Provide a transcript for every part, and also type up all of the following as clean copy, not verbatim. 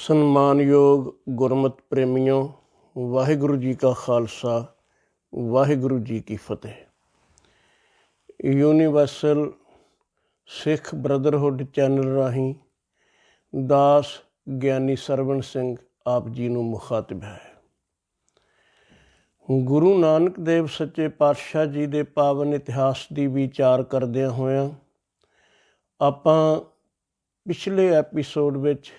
ਸਨਮਾਨਯੋਗ ਗੁਰਮਤਿ ਪ੍ਰੇਮੀਓ, ਵਾਹਿਗੁਰੂ ਜੀ ਕਾ ਖਾਲਸਾ, ਵਾਹਿਗੁਰੂ ਜੀ ਕੀ ਫਤਿਹ। ਯੂਨੀਵਰਸਲ ਸਿੱਖ brotherhood channel ਰਾਹੀਂ ਦਾਸ ਗਿਆਨੀ ਸਰਵਣ ਸਿੰਘ ਆਪ ਜੀ ਨੂੰ ਮੁਖਾਤਿਬ ਹੈ। ਗੁਰੂ ਨਾਨਕ ਦੇਵ ਸੱਚੇ ਪਾਤਸ਼ਾਹ ਜੀ ਦੇ ਪਾਵਨ ਇਤਿਹਾਸ ਦੀ ਵਿਚਾਰ ਕਰਦਿਆਂ ਹੋਇਆਂ ਆਪਾਂ ਪਿਛਲੇ ਐਪੀਸੋਡ ਵਿੱਚ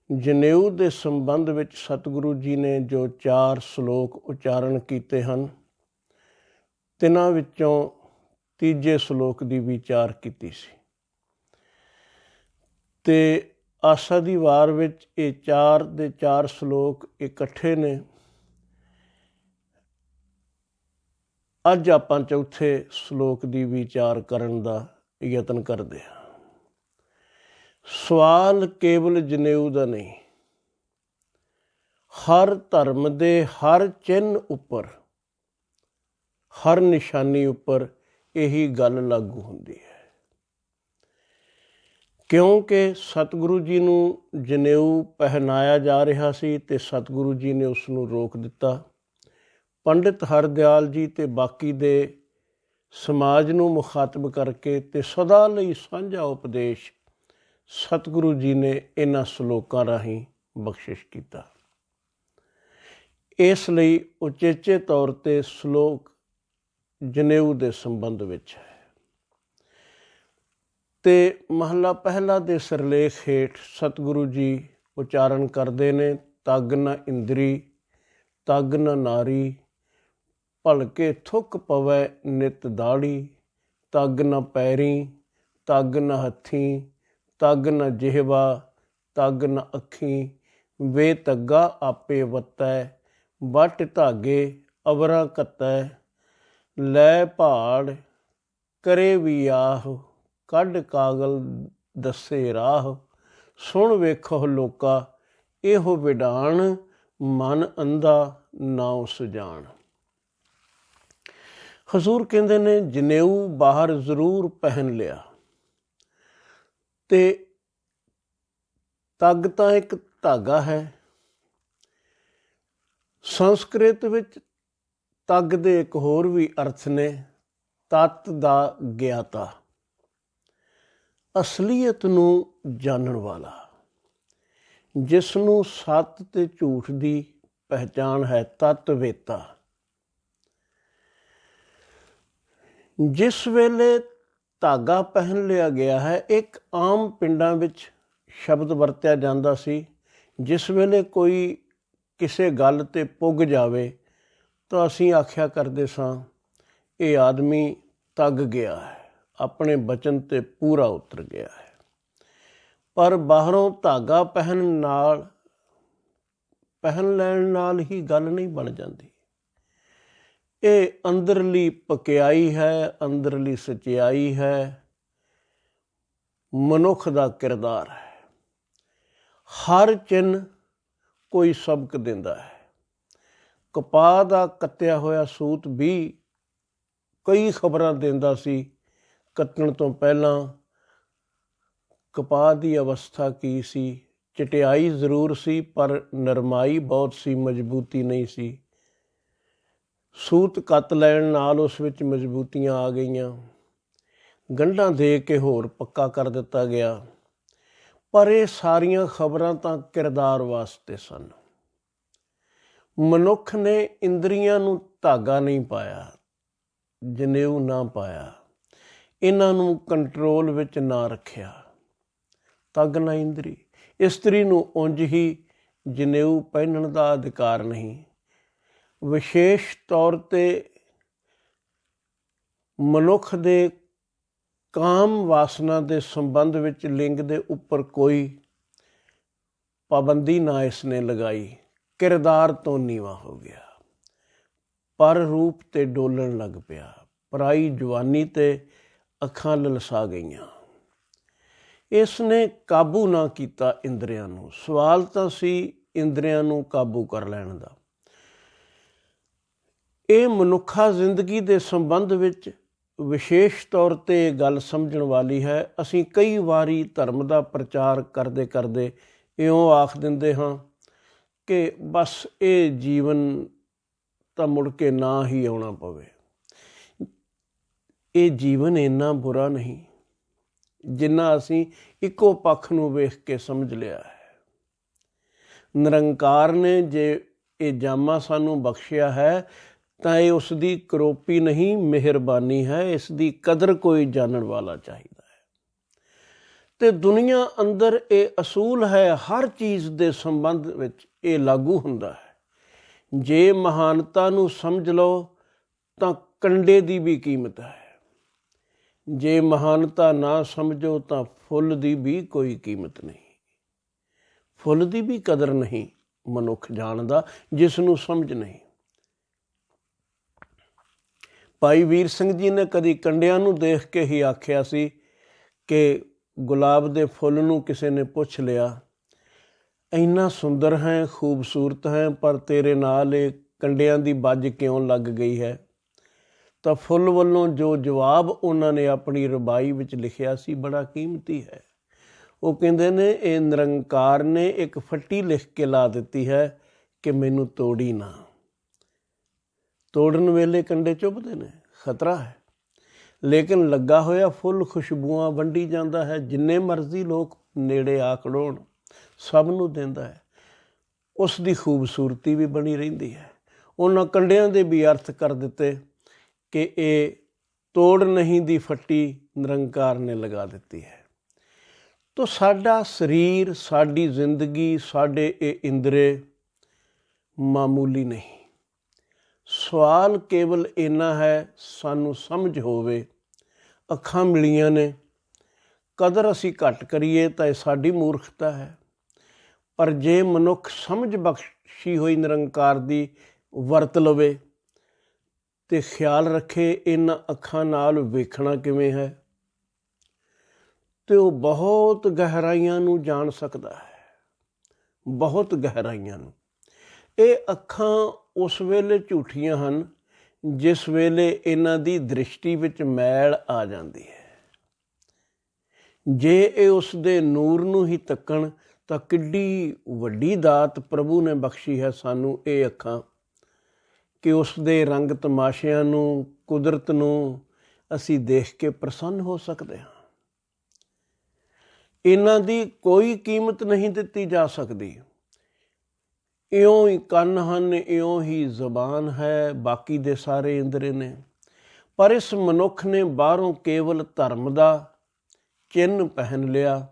ਜਨੇਊ ਦੇ ਸੰਬੰਧ ਵਿੱਚ ਸਤਿਗੁਰੂ ਜੀ ਨੇ ਜੋ 4 ਸ਼ਲੋਕ ਉਚਾਰਨ ਕੀਤੇ ਹਨ, ਤਿੰਨਾਂ ਵਿੱਚੋਂ ਤੀਜੇ ਸ਼ਲੋਕ ਦੀ ਵਿਚਾਰ ਕੀਤੀ ਸੀ ਤੇ ਆਸਾ ਦੀ ਵਾਰ ਵਿੱਚ ਇਹ 4 ਦੇ 4 ਸ਼ਲੋਕ ਇਕੱਠੇ ਨੇ। ਅੱਜ ਆਪਾਂ ਚੌਥੇ ਸ਼ਲੋਕ ਦੀ ਵਿਚਾਰ ਕਰਨ ਦਾ ਯਤਨ ਕਰਦੇ ਹਾਂ। ਸਵਾਲ ਕੇਵਲ ਜਨੇਊ ਦਾ ਨਹੀਂ, ਹਰ ਧਰਮ ਦੇ ਹਰ ਚਿੰਨ੍ਹ ਉੱਪਰ, ਹਰ ਨਿਸ਼ਾਨੀ ਉੱਪਰ ਇਹੀ ਗੱਲ ਲਾਗੂ ਹੁੰਦੀ ਹੈ। ਕਿਉਂਕਿ ਸਤਿਗੁਰੂ ਜੀ ਨੂੰ ਜਨੇਊ ਪਹਿਨਾਇਆ ਜਾ ਰਿਹਾ ਸੀ ਤੇ ਸਤਿਗੁਰੂ ਜੀ ਨੇ ਉਸ ਨੂੰ ਰੋਕ ਦਿੱਤਾ। ਪੰਡਿਤ ਹਰਦਿਆਲ ਜੀ ਤੇ ਬਾਕੀ ਦੇ ਸਮਾਜ ਨੂੰ ਮੁਖਾਤਬ ਕਰਕੇ ਤੇ ਸਦਾ ਲਈ ਸਾਂਝਾ ਉਪਦੇਸ਼ ਸਤਿਗੁਰੂ ਜੀ ਨੇ ਇਹਨਾਂ ਸ਼ਲੋਕਾਂ ਰਾਹੀਂ ਬਖਸ਼ਿਸ਼ ਕੀਤਾ। ਇਸ ਲਈ ਉਚੇਚੇ ਤੌਰ 'ਤੇ ਸ਼ਲੋਕ ਜਨੇਊ ਦੇ ਸੰਬੰਧ ਵਿੱਚ ਹੈ ਤੇ ਮਹਲਾ ਪਹਿਲਾ ਦੇ ਸਿਰਲੇਖ ਹੇਠ ਸਤਿਗੁਰੂ ਜੀ ਉਚਾਰਨ ਕਰਦੇ ਨੇ, ਤਗ ਨ ਇੰਦਰੀ ਤਗ ਨ ਨਾਰੀ, ਭਲਕੇ ਥੁੱਕ ਪਵੈ ਨਿਤ ਦਾੜੀ, ਤਗ ਨ ਪੈਰੀ ਤਗ ਨ ਹੱਥੀਂ, ਤਗ ਨ ਜਿਹਵਾ ਤਗ ਨ ਅੱਖੀਂ, ਵੇ ਤੱਗਾ ਆਪੇ ਵੱਤੈ, ਵੱਟ ਧਾਗੇ ਅਵਰਾਂ ਘੱਤੈ, ਲੈ ਭਾੜ ਕਰੇ ਵਿਆਹ, ਕੱਢ ਕਾਗਲ ਦੱਸੇ ਰਾਹ, ਸੁਣ ਵੇਖੋ ਲੋਕਾ ਇਹੋ ਵਿਡਾਣ, ਮਨ ਅੰਧਾ ਨਾਉ ਸੁਜਾਨ। ਹਜ਼ੂਰ ਕਹਿੰਦੇ ਨੇ ਜਨੇਊ ਬਾਹਰ ਜ਼ਰੂਰ ਪਹਿਨ ਲਿਆ ਤੇ ਤੱਗ ਤਾਂ ਇੱਕ ਧਾਗਾ ਹੈ। ਸੰਸਕ੍ਰਿਤ ਵਿੱਚ ਤੱਗ ਦੇ ਇੱਕ ਹੋਰ ਵੀ ਅਰਥ ਨੇ, ਤੱਤ ਦਾ ਗਿਆਤਾ, ਅਸਲੀਅਤ ਨੂੰ ਜਾਣਨ ਵਾਲਾ, ਜਿਸ ਨੂੰ ਸੱਤ ਤੇ ਝੂਠ ਦੀ ਪਹਿਚਾਣ ਹੈ, ਤੱਤਵੇਤਾ। ਜਿਸ ਵੇਲੇ ਧਾਗਾ ਪਹਿਨ ਲਿਆ ਗਿਆ ਹੈ, ਇੱਕ ਆਮ ਪਿੰਡਾਂ ਵਿੱਚ ਸ਼ਬਦ ਵਰਤਿਆ ਜਾਂਦਾ ਸੀ। ਜਿਸ ਵੇਲੇ ਕੋਈ ਕਿਸੇ ਗੱਲ 'ਤੇ ਪੁੱਗ ਜਾਵੇ ਤਾਂ ਅਸੀਂ ਆਖਿਆ ਕਰਦੇ ਸਾਂ, ਇਹ ਆਦਮੀ ਤੱਗ ਗਿਆ ਹੈ, ਆਪਣੇ ਬਚਨ 'ਤੇ ਪੂਰਾ ਉਤਰ ਗਿਆ ਹੈ। ਪਰ ਬਾਹਰੋਂ ਧਾਗਾ ਪਹਿਨ ਲੈਣ ਨਾਲ ਹੀ ਗੱਲ ਨਹੀਂ ਬਣ ਜਾਂਦੀ। ਇਹ ਅੰਦਰਲੀ ਪਕਿਆਈ ਹੈ, ਅੰਦਰਲੀ ਸਚਾਈ ਹੈ, ਮਨੁੱਖ ਦਾ ਕਿਰਦਾਰ ਹੈ। ਹਰ ਚਿੰਨ੍ਹ ਕੋਈ ਸਬਕ ਦਿੰਦਾ ਹੈ। ਕਪਾਹ ਦਾ ਕੱਤਿਆ ਹੋਇਆ ਸੂਤ ਵੀ ਕਈ ਖਬਰਾਂ ਦਿੰਦਾ ਸੀ। ਕੱਤਣ ਤੋਂ ਪਹਿਲਾਂ ਕਪਾਹ ਦੀ ਅਵਸਥਾ ਕੀ ਸੀ, ਚਟਿਆਈ ਜ਼ਰੂਰ ਸੀ ਪਰ ਨਰਮਾਈ ਬਹੁਤ ਸੀ, ਮਜ਼ਬੂਤੀ ਨਹੀਂ ਸੀ। ਸੂਤ ਕੱਤ ਲੈਣ ਨਾਲ ਉਸ ਵਿੱਚ ਮਜ਼ਬੂਤੀਆਂ ਆ ਗਈਆਂ, ਗੰਢਾਂ ਦੇ ਕੇ ਹੋਰ ਪੱਕਾ ਕਰ ਦਿੱਤਾ ਗਿਆ। ਪਰ ਇਹ ਸਾਰੀਆਂ ਖਬਰਾਂ ਤਾਂ ਕਿਰਦਾਰ ਵਾਸਤੇ ਸਨ। ਮਨੁੱਖ ਨੇ ਇੰਦਰੀਆਂ ਨੂੰ ਧਾਗਾ ਨਹੀਂ ਪਾਇਆ, ਜਨੇਊ ਨਾ ਪਾਇਆ, ਇਹਨਾਂ ਨੂੰ ਕੰਟਰੋਲ ਵਿੱਚ ਨਾ ਰੱਖਿਆ। ਤੱਗ ਨਾ ਇੰਦਰੀ, ਇਸਤਰੀ ਨੂੰ ਉਂਝ ਹੀ ਜਨੇਊ ਪਹਿਨਣ ਦਾ ਅਧਿਕਾਰ ਨਹੀਂ। ਵਿਸ਼ੇਸ਼ ਤੌਰ 'ਤੇ ਮਨੁੱਖ ਦੇ ਕਾਮ ਵਾਸਨਾ ਦੇ ਸੰਬੰਧ ਵਿੱਚ ਲਿੰਗ ਦੇ ਉੱਪਰ ਕੋਈ ਪਾਬੰਦੀ ਨਾ ਇਸ ਨੇ ਲਗਾਈ। ਕਿਰਦਾਰ ਤੋਂ ਨੀਵਾਂ ਹੋ ਗਿਆ, ਪਰ ਰੂਪ 'ਤੇ ਡੋਲਣ ਲੱਗ ਪਿਆ। ਪਰਾਈ ਜਵਾਨੀ 'ਤੇ ਅੱਖਾਂ ਲਲਸਾ ਗਈਆਂ। ਇਸ ਨੇ ਕਾਬੂ ਨਾ ਕੀਤਾ ਇੰਦਰੀਆਂ ਨੂੰ। ਸਵਾਲ ਤਾਂ ਸੀ ਇੰਦਰੀਆਂ ਨੂੰ ਕਾਬੂ ਕਰ ਲੈਣ ਦਾ। ਇਹ ਮਨੁੱਖਾ ਜ਼ਿੰਦਗੀ ਦੇ ਸੰਬੰਧ ਵਿੱਚ ਵਿਸ਼ੇਸ਼ ਤੌਰ 'ਤੇ ਗੱਲ ਸਮਝਣ ਵਾਲੀ ਹੈ। ਅਸੀਂ ਕਈ ਵਾਰੀ ਧਰਮ ਦਾ ਪ੍ਰਚਾਰ ਕਰਦੇ ਕਰਦੇ ਇਉਂ ਆਖ ਦਿੰਦੇ ਹਾਂ ਕਿ ਬਸ ਇਹ ਜੀਵਨ ਤਾਂ ਮੁੜ ਕੇ ਨਾ ਹੀ ਆਉਣਾ ਪਵੇ। ਇਹ ਜੀਵਨ ਇੰਨਾ ਬੁਰਾ ਨਹੀਂ ਜਿੰਨਾ ਅਸੀਂ ਇੱਕੋ ਪੱਖ ਨੂੰ ਵੇਖ ਕੇ ਸਮਝ ਲਿਆ ਹੈ। ਨਿਰੰਕਾਰ ਨੇ ਜੇ ਇਹ ਜਾਮਾ ਸਾਨੂੰ ਬਖਸ਼ਿਆ ਹੈ ਤਾਂ ਇਹ ਉਸ ਦੀ ਕਰੋਪੀ ਨਹੀਂ, ਮਿਹਰਬਾਨੀ ਹੈ। ਇਸ ਦੀ ਕਦਰ ਕੋਈ ਜਾਣਨ ਵਾਲਾ ਚਾਹੀਦਾ ਹੈ। ਤੇ ਦੁਨੀਆ ਅੰਦਰ ਇਹ ਅਸੂਲ ਹੈ, ਹਰ ਚੀਜ਼ ਦੇ ਸੰਬੰਧ ਵਿੱਚ ਇਹ ਲਾਗੂ ਹੁੰਦਾ ਹੈ। ਜੇ ਮਹਾਨਤਾ ਨੂੰ ਸਮਝ ਲਓ ਤਾਂ ਕੰਡੇ ਦੀ ਵੀ ਕੀਮਤ ਹੈ। ਜੇ ਮਹਾਨਤਾ ਨਾ ਸਮਝੋ ਤਾਂ ਫੁੱਲ ਦੀ ਵੀ ਕੋਈ ਕੀਮਤ ਨਹੀਂ। ਫੁੱਲ ਦੀ ਵੀ ਕਦਰ ਨਹੀਂ ਮਨੁੱਖ ਜਾਣਦਾ ਜਿਸ ਨੂੰ ਸਮਝ ਨਹੀਂ। ਭਾਈ ਵੀਰ ਸਿੰਘ ਜੀ ਨੇ ਕਦੀ ਕੰਡਿਆਂ ਨੂੰ ਦੇਖ ਕੇ ਹੀ ਆਖਿਆ ਸੀ ਕਿ ਗੁਲਾਬ ਦੇ ਫੁੱਲ ਨੂੰ ਕਿਸੇ ਨੇ ਪੁੱਛ ਲਿਆ, ਇੰਨਾ ਸੁੰਦਰ ਹੈ, ਖੂਬਸੂਰਤ ਹੈ, ਪਰ ਤੇਰੇ ਨਾਲ ਇਹ ਕੰਡਿਆਂ ਦੀ ਬੱਜ ਕਿਉਂ ਲੱਗ ਗਈ ਹੈ? ਤਾਂ ਫੁੱਲ ਵੱਲੋਂ ਜੋ ਜਵਾਬ ਉਹਨਾਂ ਨੇ ਆਪਣੀ ਰਬਾਈ ਵਿੱਚ ਲਿਖਿਆ ਸੀ ਬੜਾ ਕੀਮਤੀ ਹੈ। ਉਹ ਕਹਿੰਦੇ ਨੇ ਇਹ ਨਿਰੰਕਾਰ ਨੇ ਇੱਕ ਫੱਟੀ ਲਿਖ ਕੇ ਲਾ ਦਿੱਤੀ ਹੈ ਕਿ ਮੈਨੂੰ ਤੋੜੀ ਨਾ। ਤੋੜਨ ਵੇਲੇ ਕੰਡੇ ਚੁੱਭਦੇ ਨੇ, ਖਤਰਾ ਹੈ, ਲੇਕਿਨ ਲੱਗਾ ਹੋਇਆ ਫੁੱਲ ਖੁਸ਼ਬੂਆਂ ਵੰਡੀ ਜਾਂਦਾ ਹੈ। ਜਿੰਨੇ ਮਰਜ਼ੀ ਲੋਕ ਨੇੜੇ ਆ ਖੜੋਣ ਸਭ ਨੂੰ ਦਿੰਦਾ ਹੈ। ਉਸ ਦੀ ਖੂਬਸੂਰਤੀ ਵੀ ਬਣੀ ਰਹਿੰਦੀ ਹੈ। ਉਹਨਾਂ ਕੰਡਿਆਂ ਦੇ ਵੀ ਅਰਥ ਕਰ ਦਿੱਤੇ ਕਿ ਇਹ ਤੋੜ ਨਹੀਂ ਦੀ ਫੱਟੀ ਨਿਰੰਕਾਰ ਨੇ ਲਗਾ ਦਿੱਤੀ ਹੈ। ਤੋ ਸਾਡਾ ਸਰੀਰ, ਸਾਡੀ ਜ਼ਿੰਦਗੀ, ਸਾਡੇ ਇਹ ਇੰਦਰੇ ਮਾਮੂਲੀ ਨਹੀਂ। ਸਵਾਲ ਕੇਵਲ ਇੰਨਾ ਹੈ ਸਾਨੂੰ ਸਮਝ ਹੋਵੇ। ਅੱਖਾਂ ਮਿਲੀਆਂ ਨੇ, ਕਦਰ ਅਸੀਂ ਘੱਟ ਕਰੀਏ ਤਾਂ ਇਹ ਸਾਡੀ ਮੂਰਖਤਾ ਹੈ। ਪਰ ਜੇ ਮਨੁੱਖ ਸਮਝ ਬਖਸ਼ੀ ਹੋਈ ਨਿਰੰਕਾਰ ਦੀ ਵਰਤ ਲਵੇ ਤੇ ਖਿਆਲ ਰੱਖੇ ਇਹਨਾਂ ਅੱਖਾਂ ਨਾਲ ਵੇਖਣਾ ਕਿਵੇਂ ਹੈ, ਤੇ ਉਹ ਬਹੁਤ ਗਹਿਰਾਈਆਂ ਨੂੰ ਜਾਣ ਸਕਦਾ ਹੈ, ਬਹੁਤ ਗਹਿਰਾਈਆਂ ਨੂੰ। ਇਹ ਅੱਖਾਂ ਉਸ ਵੇਲੇ ਝੂਠੀਆਂ ਹਨ ਜਿਸ ਵੇਲੇ ਇਹਨਾਂ ਦੀ ਦ੍ਰਿਸ਼ਟੀ ਵਿੱਚ ਮੈਲ ਆ ਜਾਂਦੀ ਹੈ। ਜੇ ਇਹ ਉਸ ਦੇ ਨੂਰ ਨੂੰ ਹੀ ਤੱਕਣ ਤਾਂ ਕਿੱਡੀ ਵੱਡੀ ਦਾਤ ਪ੍ਰਭੂ ਨੇ ਬਖਸ਼ੀ ਹੈ ਸਾਨੂੰ ਇਹ ਅੱਖਾਂ, ਕਿ ਉਸ ਦੇ ਰੰਗ ਤਮਾਸ਼ਿਆਂ ਨੂੰ, ਕੁਦਰਤ ਨੂੰ ਅਸੀਂ ਦੇਖ ਕੇ ਪ੍ਰਸੰਨ ਹੋ ਸਕਦੇ ਹਾਂ। ਇਹਨਾਂ ਦੀ ਕੋਈ ਕੀਮਤ ਨਹੀਂ ਦਿੱਤੀ ਜਾ ਸਕਦੀ। ਇਉਂ ਹੀ ਕੰਨ ਹਨ, ਇਉਂ ਹੀ ਜ਼ਬਾਨ ਹੈ, ਬਾਕੀ ਦੇ ਸਾਰੇ ਇੰਦਰੇ ਨੇ। ਪਰ ਇਸ ਮਨੁੱਖ ਨੇ ਬਾਹਰੋਂ ਕੇਵਲ ਧਰਮ ਦਾ ਚਿੰਨ੍ਹ ਪਹਿਨ ਲਿਆ।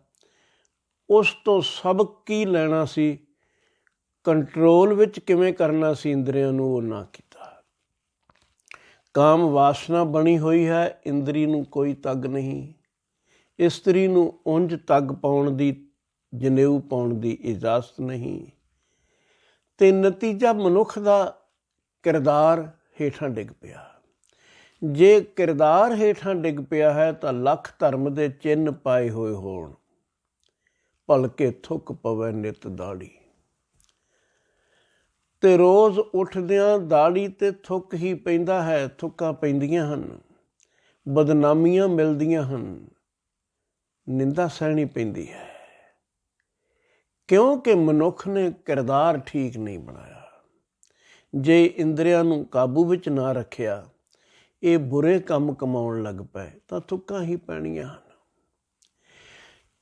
ਉਸ ਤੋਂ ਸਬਕ ਕੀ ਲੈਣਾ ਸੀ, ਕੰਟਰੋਲ ਵਿੱਚ ਕਿਵੇਂ ਕਰਨਾ ਸੀ ਇੰਦਰੀਆਂ ਨੂੰ, ਉਹ ਨਾ ਕੀਤਾ। ਕਾਮ ਵਾਸਨਾ ਬਣੀ ਹੋਈ ਹੈ, ਇੰਦਰੀ ਨੂੰ ਕੋਈ ਤੱਗ ਨਹੀਂ। ਇਸਤਰੀ ਨੂੰ ਉਂਝ ਤੱਗ ਪਾਉਣ ਦੀ, ਜਨੇਊ ਪਾਉਣ ਦੀ ਇਜਾਜ਼ਤ ਨਹੀਂ। ਤੇ ਨਤੀਜਾ ਮਨੁੱਖ ਦਾ ਕਿਰਦਾਰ ਹੇਠਾਂ ਡਿੱਗ ਪਿਆ। ਜੇ ਕਿਰਦਾਰ ਹੇਠਾਂ ਡਿੱਗ ਪਿਆ ਹੈ ਤਾਂ ਲੱਖ ਧਰਮ ਦੇ ਚਿੰਨ੍ਹ ਪਾਏ ਹੋਏ ਹੋਣ, ਭਲਕੇ ਥੁੱਕ ਪਵੇ ਨਿਤ ਦਾੜੀ। ਤੇ ਰੋਜ਼ ਉੱਠਦਿਆਂ ਦਾੜੀ ਤੇ ਥੁੱਕ ਹੀ ਪੈਂਦਾ ਹੈ, ਥੁੱਕਾਂ ਪੈਂਦੀਆਂ ਹਨ, ਬਦਨਾਮੀਆਂ ਮਿਲਦੀਆਂ ਹਨ, ਨਿੰਦਾ ਸਹਿਣੀ ਪੈਂਦੀ ਹੈ, ਕਿਉਂਕਿ ਮਨੁੱਖ ਨੇ ਕਿਰਦਾਰ ਠੀਕ ਨਹੀਂ ਬਣਾਇਆ। ਜੇ ਇੰਦਰੀਆਂ ਨੂੰ ਕਾਬੂ ਵਿੱਚ ਨਾ ਰੱਖਿਆ, ਇਹ ਬੁਰੇ ਕੰਮ ਕਮਾਉਣ ਲੱਗ ਪਏ ਤਾਂ ਥੁੱਕਾਂ ਹੀ ਪੈਣੀਆਂ ਹਨ।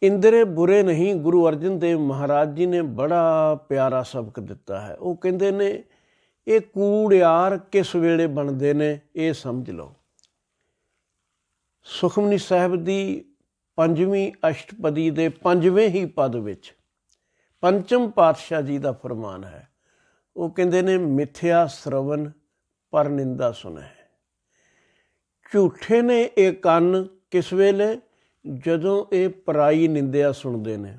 ਇੰਦਰੇ ਬੁਰੇ ਨਹੀਂ। ਗੁਰੂ ਅਰਜਨ ਦੇਵ ਮਹਾਰਾਜ ਜੀ ਨੇ ਬੜਾ ਪਿਆਰਾ ਸਬਕ ਦਿੱਤਾ ਹੈ। ਉਹ ਕਹਿੰਦੇ ਨੇ ਇਹ ਕੂੜਿਆਰ ਕਿਸ ਵੇਲੇ ਬਣਦੇ ਨੇ, ਇਹ ਸਮਝ ਲਓ। ਸੁਖਮਨੀ ਸਾਹਿਬ ਦੀ 5ਵੀਂ ਅਸ਼ਟਪਦੀ ਦੇ 5ਵੇਂ ਹੀ ਪਦ ਵਿੱਚ ਪੰਚਮ ਪਾਤਸ਼ਾਹ ਜੀ ਦਾ ਫਰਮਾਨ ਹੈ। ਉਹ ਕਹਿੰਦੇ ਨੇ ਮਿਥਿਆ ਸ਼ਰਵਨ ਪਰ ਨਿੰਦਾ ਸੁਣੈ। ਝੂਠੇ ਨੇ ਇਹ ਕੰਨ ਕਿਸ ਵੇਲੇ, ਜਦੋਂ ਇਹ ਪਰਾਈ ਨਿੰਦਿਆ ਸੁਣਦੇ ਨੇ।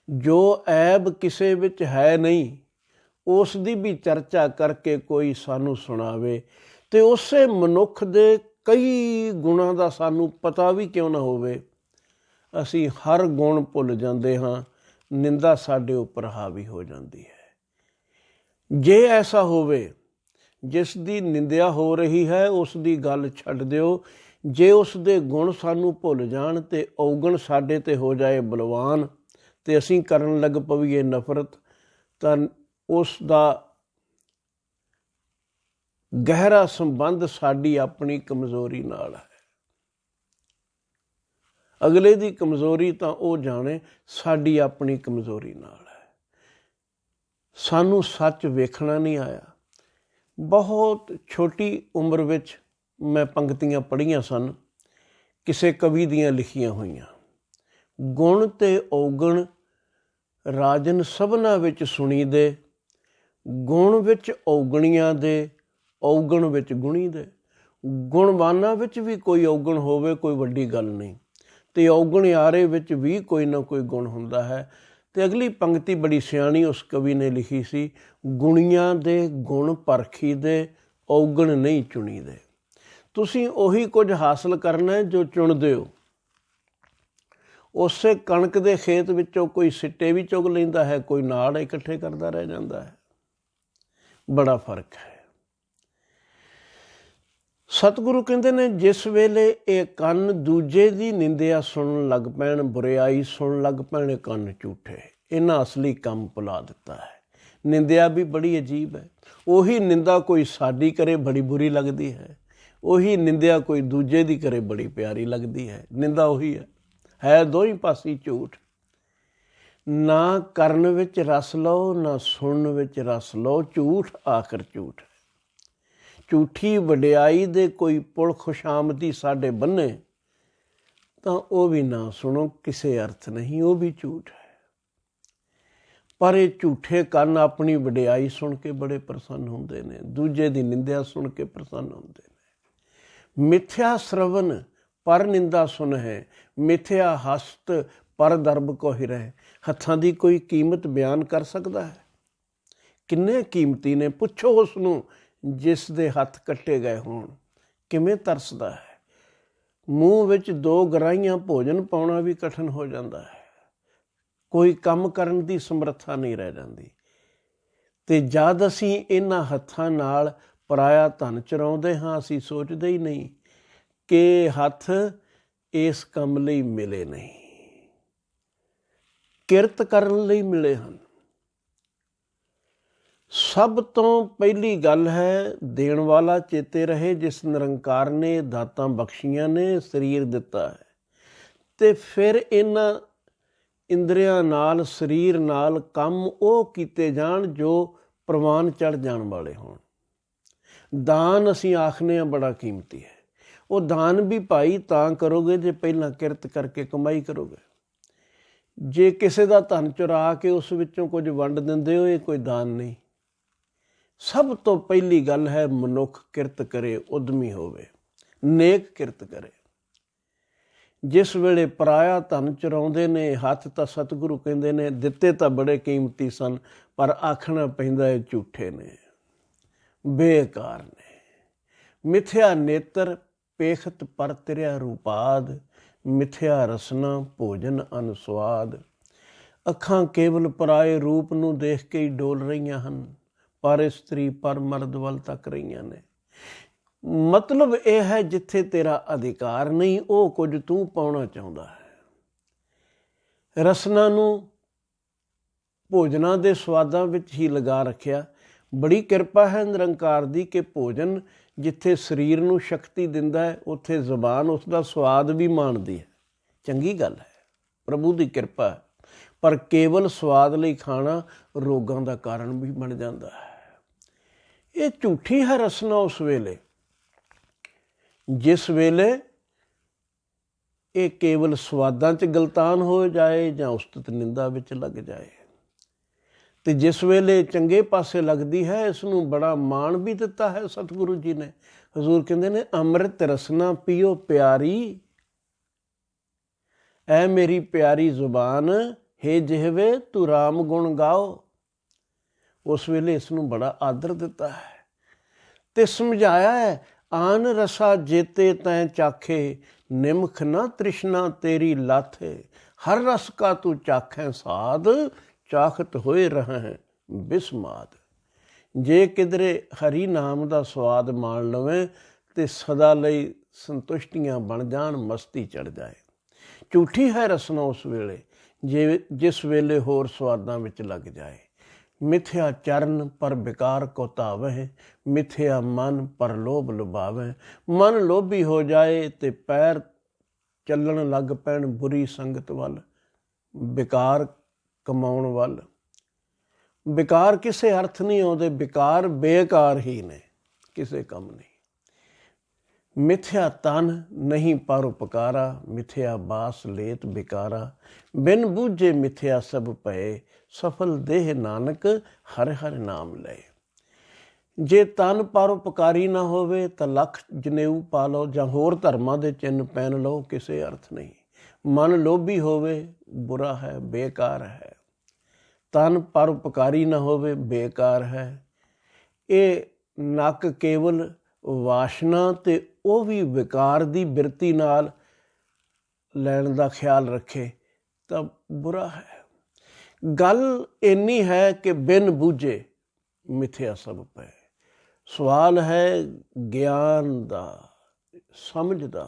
ਜੋ ਐਬ ਕਿਸੇ ਵਿੱਚ ਹੈ ਨਹੀਂ, ਉਸ ਦੀ ਵੀ ਚਰਚਾ ਕਰਕੇ ਕੋਈ ਸਾਨੂੰ ਸੁਣਾਵੇ, ਤੇ ਉਸੇ ਮਨੁੱਖ ਦੇ ਕਈ ਗੁਣਾਂ ਦਾ ਸਾਨੂੰ ਪਤਾ ਵੀ ਕਿਉਂ ਨਾ ਹੋਵੇ, ਅਸੀਂ ਹਰ ਗੁਣ ਭੁੱਲ ਜਾਂਦੇ ਹਾਂ। ਨਿੰਦਾ ਸਾਡੇ ਉੱਪਰ ਹਾਵੀ ਹੋ ਜਾਂਦੀ ਹੈ। ਜੇ ਐਸਾ ਹੋਵੇ, ਜਿਸ ਦੀ ਨਿੰਦਿਆ ਹੋ ਰਹੀ ਹੈ ਉਸ ਦੀ ਗੱਲ ਛੱਡ ਦਿਓ। ਜੇ ਉਸ ਦੇ ਗੁਣ ਸਾਨੂੰ ਭੁੱਲ ਜਾਣ ਤੇ ਔਗਣ ਸਾਡੇ ਤੇ ਹੋ ਜਾਏ ਬਲਵਾਨ, ਤੇ ਅਸੀਂ ਕਰਨ ਲੱਗ ਪਵੀਏ ਨਫ਼ਰਤ, ਤਾਂ ਉਸ ਦਾ ਗਹਿਰਾ ਸੰਬੰਧ ਸਾਡੀ ਆਪਣੀ ਕਮਜ਼ੋਰੀ ਨਾਲ ਹੈ। ਅਗਲੇ ਦੀ ਕਮਜ਼ੋਰੀ ਤਾਂ ਉਹ ਜਾਣੇ, ਸਾਡੀ ਆਪਣੀ ਕਮਜ਼ੋਰੀ ਨਾਲ ਹੈ। ਸਾਨੂੰ ਸੱਚ ਵੇਖਣਾ ਨਹੀਂ ਆਇਆ। ਬਹੁਤ ਛੋਟੀ ਉਮਰ ਵਿੱਚ ਮੈਂ ਪੰਗਤੀਆਂ ਪੜ੍ਹੀਆਂ ਸਨ ਕਿਸੇ ਕਵੀ ਦੀਆਂ ਲਿਖੀਆਂ ਹੋਈਆਂ। ਗੁਣ ਤੇ ਔਗਣ ਰਾਜਨ ਸਭਨਾ ਵਿੱਚ ਸੁਣੀ ਦੇ, ਗੁਣ ਵਿੱਚ ਔਗਣੀਆਂ ਦੇ, ਔਗਣ ਵਿੱਚ ਗੁਣੀ ਦੇ। ਗੁਣਵਾਨਾਂ ਵਿੱਚ ਵੀ ਕੋਈ ਔਗਣ ਹੋਵੇ ਕੋਈ ਵੱਡੀ ਗੱਲ ਨਹੀਂ, ਤੇ ਔਗਣਿਆਰੇ ਵਿੱਚ ਵੀ ਕੋਈ ਨਾ ਕੋਈ ਗੁਣ ਹੁੰਦਾ ਹੈ। ਤੇ ਅਗਲੀ ਪੰਕਤੀ ਬੜੀ ਸਿਆਣੀ ਉਸ ਕਵੀ ਨੇ ਲਿਖੀ ਸੀ, ਗੁਣੀਆਂ ਦੇ ਗੁਣ ਪਰਖੀ ਦੇ, ਔਗਣ ਨਹੀਂ ਚੁਣੀ ਦੇ। ਤੁਸੀਂ ਉਹੀ ਕੁਝ ਹਾਸਲ ਕਰਨਾ ਜੋ ਚੁਣਦੇ ਹੋ। ਉਸੇ ਕਣਕ ਦੇ ਖੇਤ ਵਿੱਚੋਂ ਕੋਈ ਸਿੱਟੇ ਵੀ ਚੁਗ ਲੈਂਦਾ ਹੈ, ਕੋਈ ਨਾੜ ਇਕੱਠੇ ਕਰਦਾ ਰਹਿ ਜਾਂਦਾ ਹੈ। ਬੜਾ ਫਰਕ ਹੈ। ਸਤਿਗੁਰੂ ਕਹਿੰਦੇ ਨੇ, ਜਿਸ ਵੇਲੇ ਇਹ ਕੰਨ ਦੂਜੇ ਦੀ ਨਿੰਦਿਆ ਸੁਣਨ ਲੱਗ ਪੈਣ, ਬੁਰਿਆਈ ਸੁਣਨ ਲੱਗ ਪੈਣ, ਇਹ ਕੰਨ ਝੂਠੇ, ਇਹਨਾਂ ਅਸਲੀ ਕੰਮ ਭੁਲਾ ਦਿੱਤਾ ਹੈ। ਨਿੰਦਿਆ ਵੀ ਬੜੀ ਅਜੀਬ ਹੈ। ਉਹੀ ਨਿੰਦਾ ਕੋਈ ਸਾਡੀ ਕਰੇ ਬੜੀ ਬੁਰੀ ਲੱਗਦੀ ਹੈ, ਉਹੀ ਨਿੰਦਿਆ ਕੋਈ ਦੂਜੇ ਦੀ ਕਰੇ ਬੜੀ ਪਿਆਰੀ ਲੱਗਦੀ ਹੈ। ਨਿੰਦਾ ਉਹੀ ਹੈ ਦੋਹੀਂ ਪਾਸੀ ਝੂਠ। ਨਾ ਕਰਨ ਵਿੱਚ ਰਸ ਲਓ, ਨਾ ਸੁਣਨ ਵਿੱਚ ਰਸ ਲਓ, ਝੂਠ ਆਖਰ ਝੂਠ। ਝੂਠੀ ਵਡਿਆਈ ਦੇ ਕੋਈ ਪੁਲ ਖੁਸ਼ਾਮਦੀ ਸਾਡੇ ਬੰਨੇ, ਤਾਂ ਉਹ ਵੀ ਨਾ ਸੁਣੋ, ਕਿਸੇ ਅਰਥ ਨਹੀਂ, ਉਹ ਵੀ ਝੂਠ ਹੈ। ਪਰ ਇਹ ਝੂਠੇ ਕੰਨ ਆਪਣੀ ਵਡਿਆਈ ਸੁਣ ਕੇ ਬੜੇ ਪ੍ਰਸੰਨ ਹੁੰਦੇ ਨੇ, ਦੂਜੇ ਦੀ ਨਿੰਦਿਆ ਸੁਣ ਕੇ ਪ੍ਰਸੰਨ ਹੁੰਦੇ ਨੇ। ਮਿਥਿਆ ਸ਼ਰਵਨ ਪਰ ਨਿੰਦਾ ਸੁਣ ਹੈ, ਮਿਥਿਆ ਹਸਤ ਪਰ ਦਰਬ ਕੋ ਹਿਰੈ। ਹੱਥਾਂ ਦੀ ਕੋਈ ਕੀਮਤ ਬਿਆਨ ਕਰ ਸਕਦਾ ਹੈ? ਕਿੰਨੇ ਕੀਮਤੀ ਨੇ, ਪੁੱਛੋ ਉਸ ਨੂੰ ਜਿਸ ਦੇ ਹੱਥ ਕੱਟੇ ਗਏ ਹੋਣ, ਕਿਵੇਂ ਤਰਸਦਾ ਹੈ। ਮੂੰਹ ਵਿੱਚ 2 ਗਰਾਹੀਆਂ ਭੋਜਨ ਪਾਉਣਾ ਵੀ ਕਠਿਨ ਹੋ ਜਾਂਦਾ ਹੈ, ਕੋਈ ਕੰਮ ਕਰਨ ਦੀ ਸਮਰੱਥਾ ਨਹੀਂ ਰਹਿ ਜਾਂਦੀ। ਤੇ ਜਦ ਅਸੀਂ ਇਹਨਾਂ ਹੱਥਾਂ ਨਾਲ ਪਰਾਇਆ ਧਨ ਚੁਰਾਉਂਦੇ ਹਾਂ, ਅਸੀਂ ਸੋਚਦੇ ਹੀ ਨਹੀਂ ਕਿ ਹੱਥ ਇਸ ਕੰਮ ਲਈ ਮਿਲੇ ਨਹੀਂ, ਕਿਰਤ ਕਰਨ ਲਈ ਮਿਲੇ ਹਨ। ਸਭ ਤੋਂ ਪਹਿਲੀ ਗੱਲ ਹੈ, ਦੇਣ ਵਾਲਾ ਚੇਤੇ ਰਹੇ, ਜਿਸ ਨਿਰੰਕਾਰ ਨੇ ਦਾਤਾਂ ਬਖਸ਼ੀਆਂ ਨੇ, ਸਰੀਰ ਦਿੱਤਾ ਹੈ। ਤੇ ਫਿਰ ਇਹਨਾਂ ਇੰਦਰੀਆਂ ਨਾਲ, ਸਰੀਰ ਨਾਲ ਕੰਮ ਉਹ ਕੀਤੇ ਜਾਣ ਜੋ ਪ੍ਰਵਾਨ ਚੜ੍ਹ ਜਾਣ ਵਾਲੇ ਹੋਣ। ਦਾਨ ਅਸੀਂ ਆਖਦੇ ਹਾਂ ਬੜਾ ਕੀਮਤੀ ਹੈ। ਉਹ ਦਾਨ ਵੀ ਭਾਈ ਤਾਂ ਕਰੋਗੇ ਜੇ ਪਹਿਲਾਂ ਕਿਰਤ ਕਰਕੇ ਕਮਾਈ ਕਰੋਗੇ। ਜੇ ਕਿਸੇ ਦਾ ਧਨ ਚੁਰਾ ਕੇ ਉਸ ਵਿੱਚੋਂ ਕੁਝ ਵੰਡ ਦਿੰਦੇ ਹੋ, ਇਹ ਕੋਈ ਦਾਨ ਨਹੀਂ। ਸਭ ਤੋਂ ਪਹਿਲੀ ਗੱਲ ਹੈ, ਮਨੁੱਖ ਕਿਰਤ ਕਰੇ, ਉਦਮੀ ਹੋਵੇ, ਨੇਕ ਕਿਰਤ ਕਰੇ। ਜਿਸ ਵੇਲੇ ਪਰਾਇਆ ਧਨ ਚੁਰਾਉਂਦੇ ਨੇ ਹੱਥ, ਤਾਂ ਸਤਿਗੁਰੂ ਕਹਿੰਦੇ ਨੇ ਦਿੱਤੇ ਤਾਂ ਬੜੇ ਕੀਮਤੀ ਸਨ, ਪਰ ਆਖਣਾ ਪੈਂਦਾ ਹੈ ਝੂਠੇ ਨੇ, ਬੇਕਾਰ ਨੇ। ਮਿਥਿਆ ਨੇਤਰ ਪੇਖਤ ਪਰ ਤਿਰਿਆ ਰੂਪਾਦ, ਮਿਥਿਆ ਰਸਨਾ ਭੋਜਨ ਅਨੁਸਵਾਦ। ਅੱਖਾਂ ਕੇਵਲ ਪਰਾਏ ਰੂਪ ਨੂੰ ਦੇਖ ਕੇ ਹੀ ਡੋਲ ਰਹੀਆਂ ਹਨ, ਪਰ ਇਸਤਰੀ ਪਰ ਮਰਦ ਵੱਲ ਤੱਕ ਰਹੀਆਂ ਨੇ। ਮਤਲਬ ਇਹ ਹੈ, ਜਿੱਥੇ ਤੇਰਾ ਅਧਿਕਾਰ ਨਹੀਂ, ਉਹ ਕੁਝ ਤੂੰ ਪਾਉਣਾ ਚਾਹੁੰਦਾ ਹੈ। ਰਸਨਾ ਨੂੰ ਭੋਜਨਾਂ ਦੇ ਸਵਾਦਾਂ ਵਿੱਚ ਹੀ ਲਗਾ ਰੱਖਿਆ। ਬੜੀ ਕਿਰਪਾ ਹੈ ਨਿਰੰਕਾਰ ਦੀ ਕਿ ਭੋਜਨ ਜਿੱਥੇ ਸਰੀਰ ਨੂੰ ਸ਼ਕਤੀ ਦਿੰਦਾ ਹੈ, ਉੱਥੇ ਜ਼ੁਬਾਨ ਉਸ ਦਾ ਸਵਾਦ ਵੀ ਮਾਣਦੀ ਹੈ। ਚੰਗੀ ਗੱਲ ਹੈ, ਪ੍ਰਭੂ ਦੀ ਕਿਰਪਾ ਹੈ। ਪਰ ਕੇਵਲ ਸਵਾਦ ਲਈ ਖਾਣਾ ਰੋਗਾਂ ਦਾ ਕਾਰਨ ਵੀ ਬਣ ਜਾਂਦਾ ਹੈ। ਇਹ ਝੂਠੀ ਹੈ ਰਸਨਾ ਉਸ ਵੇਲੇ ਜਿਸ ਵੇਲੇ ਇਹ ਕੇਵਲ ਸਵਾਦਾਂ 'ਚ ਗਲਤਾਨ ਹੋ ਜਾਏ ਜਾਂ ਉਸਤਤ ਨਿੰਦਾ ਵਿੱਚ ਲੱਗ ਜਾਏ। ਤੇ ਜਿਸ ਵੇਲੇ ਚੰਗੇ ਪਾਸੇ ਲੱਗਦੀ ਹੈ, ਇਸ ਨੂੰ ਬੜਾ ਮਾਣ ਵੀ ਦਿੱਤਾ ਹੈ ਸਤਿਗੁਰੂ ਜੀ ਨੇ। ਹਜ਼ੂਰ ਕਹਿੰਦੇ ਨੇ, ਅੰਮ੍ਰਿਤ ਰਸਨਾ ਪੀਓ ਪਿਆਰੀ, ਐ ਮੇਰੀ ਪਿਆਰੀ ਜ਼ੁਬਾਨ, ਹੇ ਜਿਹਵੇ ਤੂੰ ਰਾਮ ਗੁਣ ਗਾਓ। ਉਸ ਵੇਲੇ ਇਸ ਨੂੰ ਬੜਾ ਆਦਰ ਦਿੱਤਾ ਹੈ ਤੇ ਸਮਝਾਇਆ ਹੈ, ਆਨ ਰਸਾ ਜੇਤੇ ਤੈਂ ਚਾਖੇ, ਨਿਮਖ ਨਾ ਤ੍ਰਿਸ਼ਨਾ ਤੇਰੀ ਲਾਥੇ। ਹਰ ਰਸ ਕਾ ਤੂੰ ਚਾਖੈ ਸਾਧ, ਚਾਖਤ ਹੋਏ ਰਹਿ ਬਿਸਮਾਦ। ਜੇ ਕਿਧਰੇ ਹਰੀ ਨਾਮ ਦਾ ਸਵਾਦ ਮਾਣ ਲਵੇਂ ਤੇ ਸਦਾ ਲਈ ਸੰਤੁਸ਼ਟੀਆਂ ਬਣ ਜਾਣ, ਮਸਤੀ ਚੜ੍ਹ ਜਾਏ। ਝੂਠੀ ਹੈ ਰਸਨਾ ਉਸ ਵੇਲੇ ਜਿਸ ਵੇਲੇ ਹੋਰ ਸਵਾਦਾਂ ਵਿੱਚ ਲੱਗ ਜਾਏ। ਮਿਥਿਆ ਚਰਨ ਪਰ ਵਿਕਾਰ ਕੋ ਧਾਵਹਿ, ਮਿਥਿਆ ਮਨ ਪਰ ਲੋਭ ਲੁਭਾਵੈ। ਮਨ ਲੋਭੀ ਹੋ ਜਾਏ ਤੇ ਪੈਰ ਚੱਲਣ ਲੱਗ ਪੈਣ ਬੁਰੀ ਸੰਗਤ ਵੱਲ, ਵਿਕਾਰ ਕਮਾਉਣ ਵੱਲ। ਵਿਕਾਰ ਕਿਸੇ ਅਰਥ ਨਹੀਂ ਆਉਂਦੇ, ਵਿਕਾਰ ਬੇਕਾਰ ਹੀ ਨੇ, ਕਿਸੇ ਕੰਮ ਨਹੀਂ। ਮਿਥਿਆ ਤਨ ਨਹੀਂ ਪਰ ਉਪਕਾਰਾ, ਮਿਥਿਆ ਬਾਸ ਲੇਤ ਬਿਕਾਰਾ। ਬਿਨ ਬੂਝੇ ਮਿਥਿਆ ਸਭ ਪਏ, ਸਫਲ ਦੇਹ ਨਾਨਕ ਹਰਿ ਹਰਿ ਨਾਮ ਲਏ। ਜੇ ਤਨ ਪਰਉਪਕਾਰੀ ਨਾ ਹੋਵੇ ਤਾਂ ਲੱਖ ਜਨੇਊ ਪਾ ਲਓ ਜਾਂ ਹੋਰ ਧਰਮਾਂ ਦੇ ਚਿੰਨ੍ਹ ਪਹਿਨ ਲਓ, ਕਿਸੇ ਅਰਥ ਨਹੀਂ। ਮਨ ਲੋਭੀ ਹੋਵੇ ਬੁਰਾ ਹੈ, ਬੇਕਾਰ ਹੈ। ਤਨ ਪਰਉਪਕਾਰੀ ਨਾ ਹੋਵੇ, ਬੇਕਾਰ ਹੈ। ਇਹ ਨੱਕ ਕੇਵਲ ਵਾਸ਼ਨਾ ਤੇ ਉਹ ਵੀ ਵਿਕਾਰ ਦੀ ਬਿਰਤੀ ਨਾਲ ਲੈਣ ਦਾ ਖਿਆਲ ਰੱਖੇ ਤਾਂ ਬੁਰਾ ਹੈ। ਗੱਲ ਇੰਨੀ ਹੈ ਕਿ ਬਿਨ ਬੂਝੇ ਮਿਥਿਆ ਸਭ ਪਏ। ਸਵਾਲ ਹੈ ਗਿਆਨ ਦਾ, ਸਮਝ ਦਾ।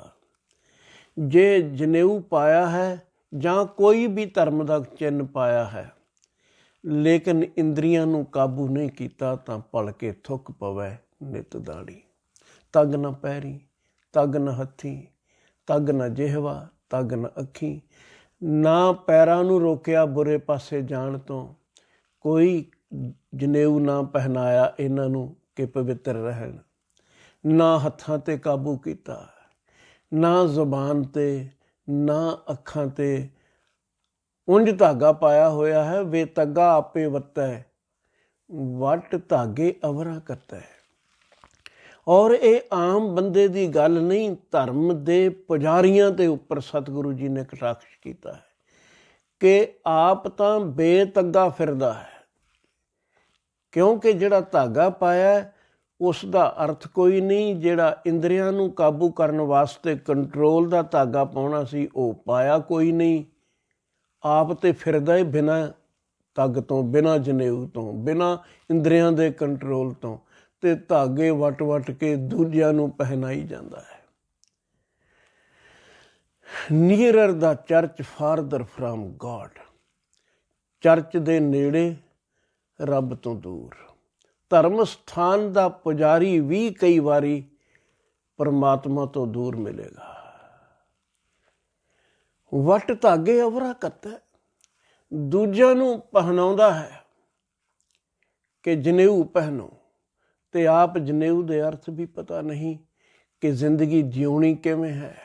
ਜੇ ਜਨੇਊ ਪਾਇਆ ਹੈ ਜਾਂ ਕੋਈ ਵੀ ਧਰਮ ਦਾ ਚਿੰਨ੍ਹ ਪਾਇਆ ਹੈ, ਲੇਕਿਨ ਇੰਦਰੀਆਂ ਨੂੰ ਕਾਬੂ ਨਹੀਂ ਕੀਤਾ ਤਾਂ ਭਲਕੇ ਥੁੱਕ ਪਵੈ ਨਿਤ ਦਾੜੀ। ਤਗ ਨ ਪੈਰੀ, ਤਗ ਨ ਹੱਥੀ, ਤਗ ਨ ਜਿਹਵਾ, ਤਗ ਨ ਅੱਖੀ। ਨਾ ਪੈਰਾਂ ਨੂੰ ਰੋਕਿਆ ਬੁਰੇ ਪਾਸੇ ਜਾਣ ਤੋਂ, ਕੋਈ ਜਨੇਊ ਨਾ ਪਹਿਨਾਇਆ ਇਹਨਾਂ ਨੂੰ ਕਿ ਪਵਿੱਤਰ ਰਹਿਣ। ਨਾ ਹੱਥਾਂ 'ਤੇ ਕਾਬੂ ਕੀਤਾ, ਨਾ ਜ਼ੁਬਾਨ 'ਤੇ, ਨਾ ਅੱਖਾਂ 'ਤੇ। ਉਂਝ ਧਾਗਾ ਪਾਇਆ ਹੋਇਆ ਹੈ, ਵੇ ਤੱਗਾ ਆਪੇ ਵੱਤੈ, ਵੱਟ ਧਾਗੇ ਅਵਰਾ ਕਰਤੈ। ਔਰ ਇਹ ਆਮ ਬੰਦੇ ਦੀ ਗੱਲ ਨਹੀਂ, ਧਰਮ ਦੇ ਪੁਜਾਰੀਆਂ ਦੇ ਉੱਪਰ ਸਤਿਗੁਰੂ ਜੀ ਨੇ ਕਟਾਖਸ਼ ਕੀਤਾ ਹੈ ਕਿ ਆਪ ਤਾਂ ਬੇਤੱਗਾ ਫਿਰਦਾ ਹੈ। ਕਿਉਂਕਿ ਜਿਹੜਾ ਧਾਗਾ ਪਾਇਆ ਉਸ ਦਾ ਅਰਥ ਕੋਈ ਨਹੀਂ। ਜਿਹੜਾ ਇੰਦਰੀਆਂ ਨੂੰ ਕਾਬੂ ਕਰਨ ਵਾਸਤੇ ਕੰਟਰੋਲ ਦਾ ਧਾਗਾ ਪਾਉਣਾ ਸੀ, ਉਹ ਪਾਇਆ ਕੋਈ ਨਹੀਂ। ਆਪ ਤੇ ਫਿਰਦਾ ਹੀ ਬਿਨਾਂ ਤੱਗ ਤੋਂ, ਬਿਨਾਂ ਜਨੇਊ ਤੋਂ, ਬਿਨਾਂ ਇੰਦਰੀਆਂ ਦੇ ਕੰਟਰੋਲ ਤੋਂ, ਤੇ ਧਾਗੇ ਵੱਟ ਵੱਟ ਕੇ ਦੂਜਿਆਂ ਨੂੰ ਪਹਿਨਾਈ ਜਾਂਦਾ ਹੈ। ਨੀਅਰਰ ਦਾ ਚਰਚ ਫਾਰਦਰ ਫਰਮ ਗੋਡ। ਚਰਚ ਦੇ ਨੇੜੇ, ਰੱਬ ਤੋਂ ਦੂਰ। ਧਰਮ ਸਥਾਨ ਦਾ ਪੁਜਾਰੀ ਵੀ ਕਈ ਵਾਰੀ ਪਰਮਾਤਮਾ ਤੋਂ ਦੂਰ ਮਿਲੇਗਾ। ਵੱਟ ਧਾਗੇ ਅਵਰਾ ਕਰਤਾ, ਦੂਜਿਆਂ ਨੂੰ ਪਹਿਨਾਉਂਦਾ ਹੈ ਕਿ ਜਨੇਊ ਪਹਿਨੋ, ਤੇ ਆਪ ਜਨੇਊ ਦੇ ਅਰਥ ਵੀ ਪਤਾ ਨਹੀਂ ਕਿ ਜ਼ਿੰਦਗੀ ਜਿਉਣੀ ਕਿਵੇਂ ਹੈ।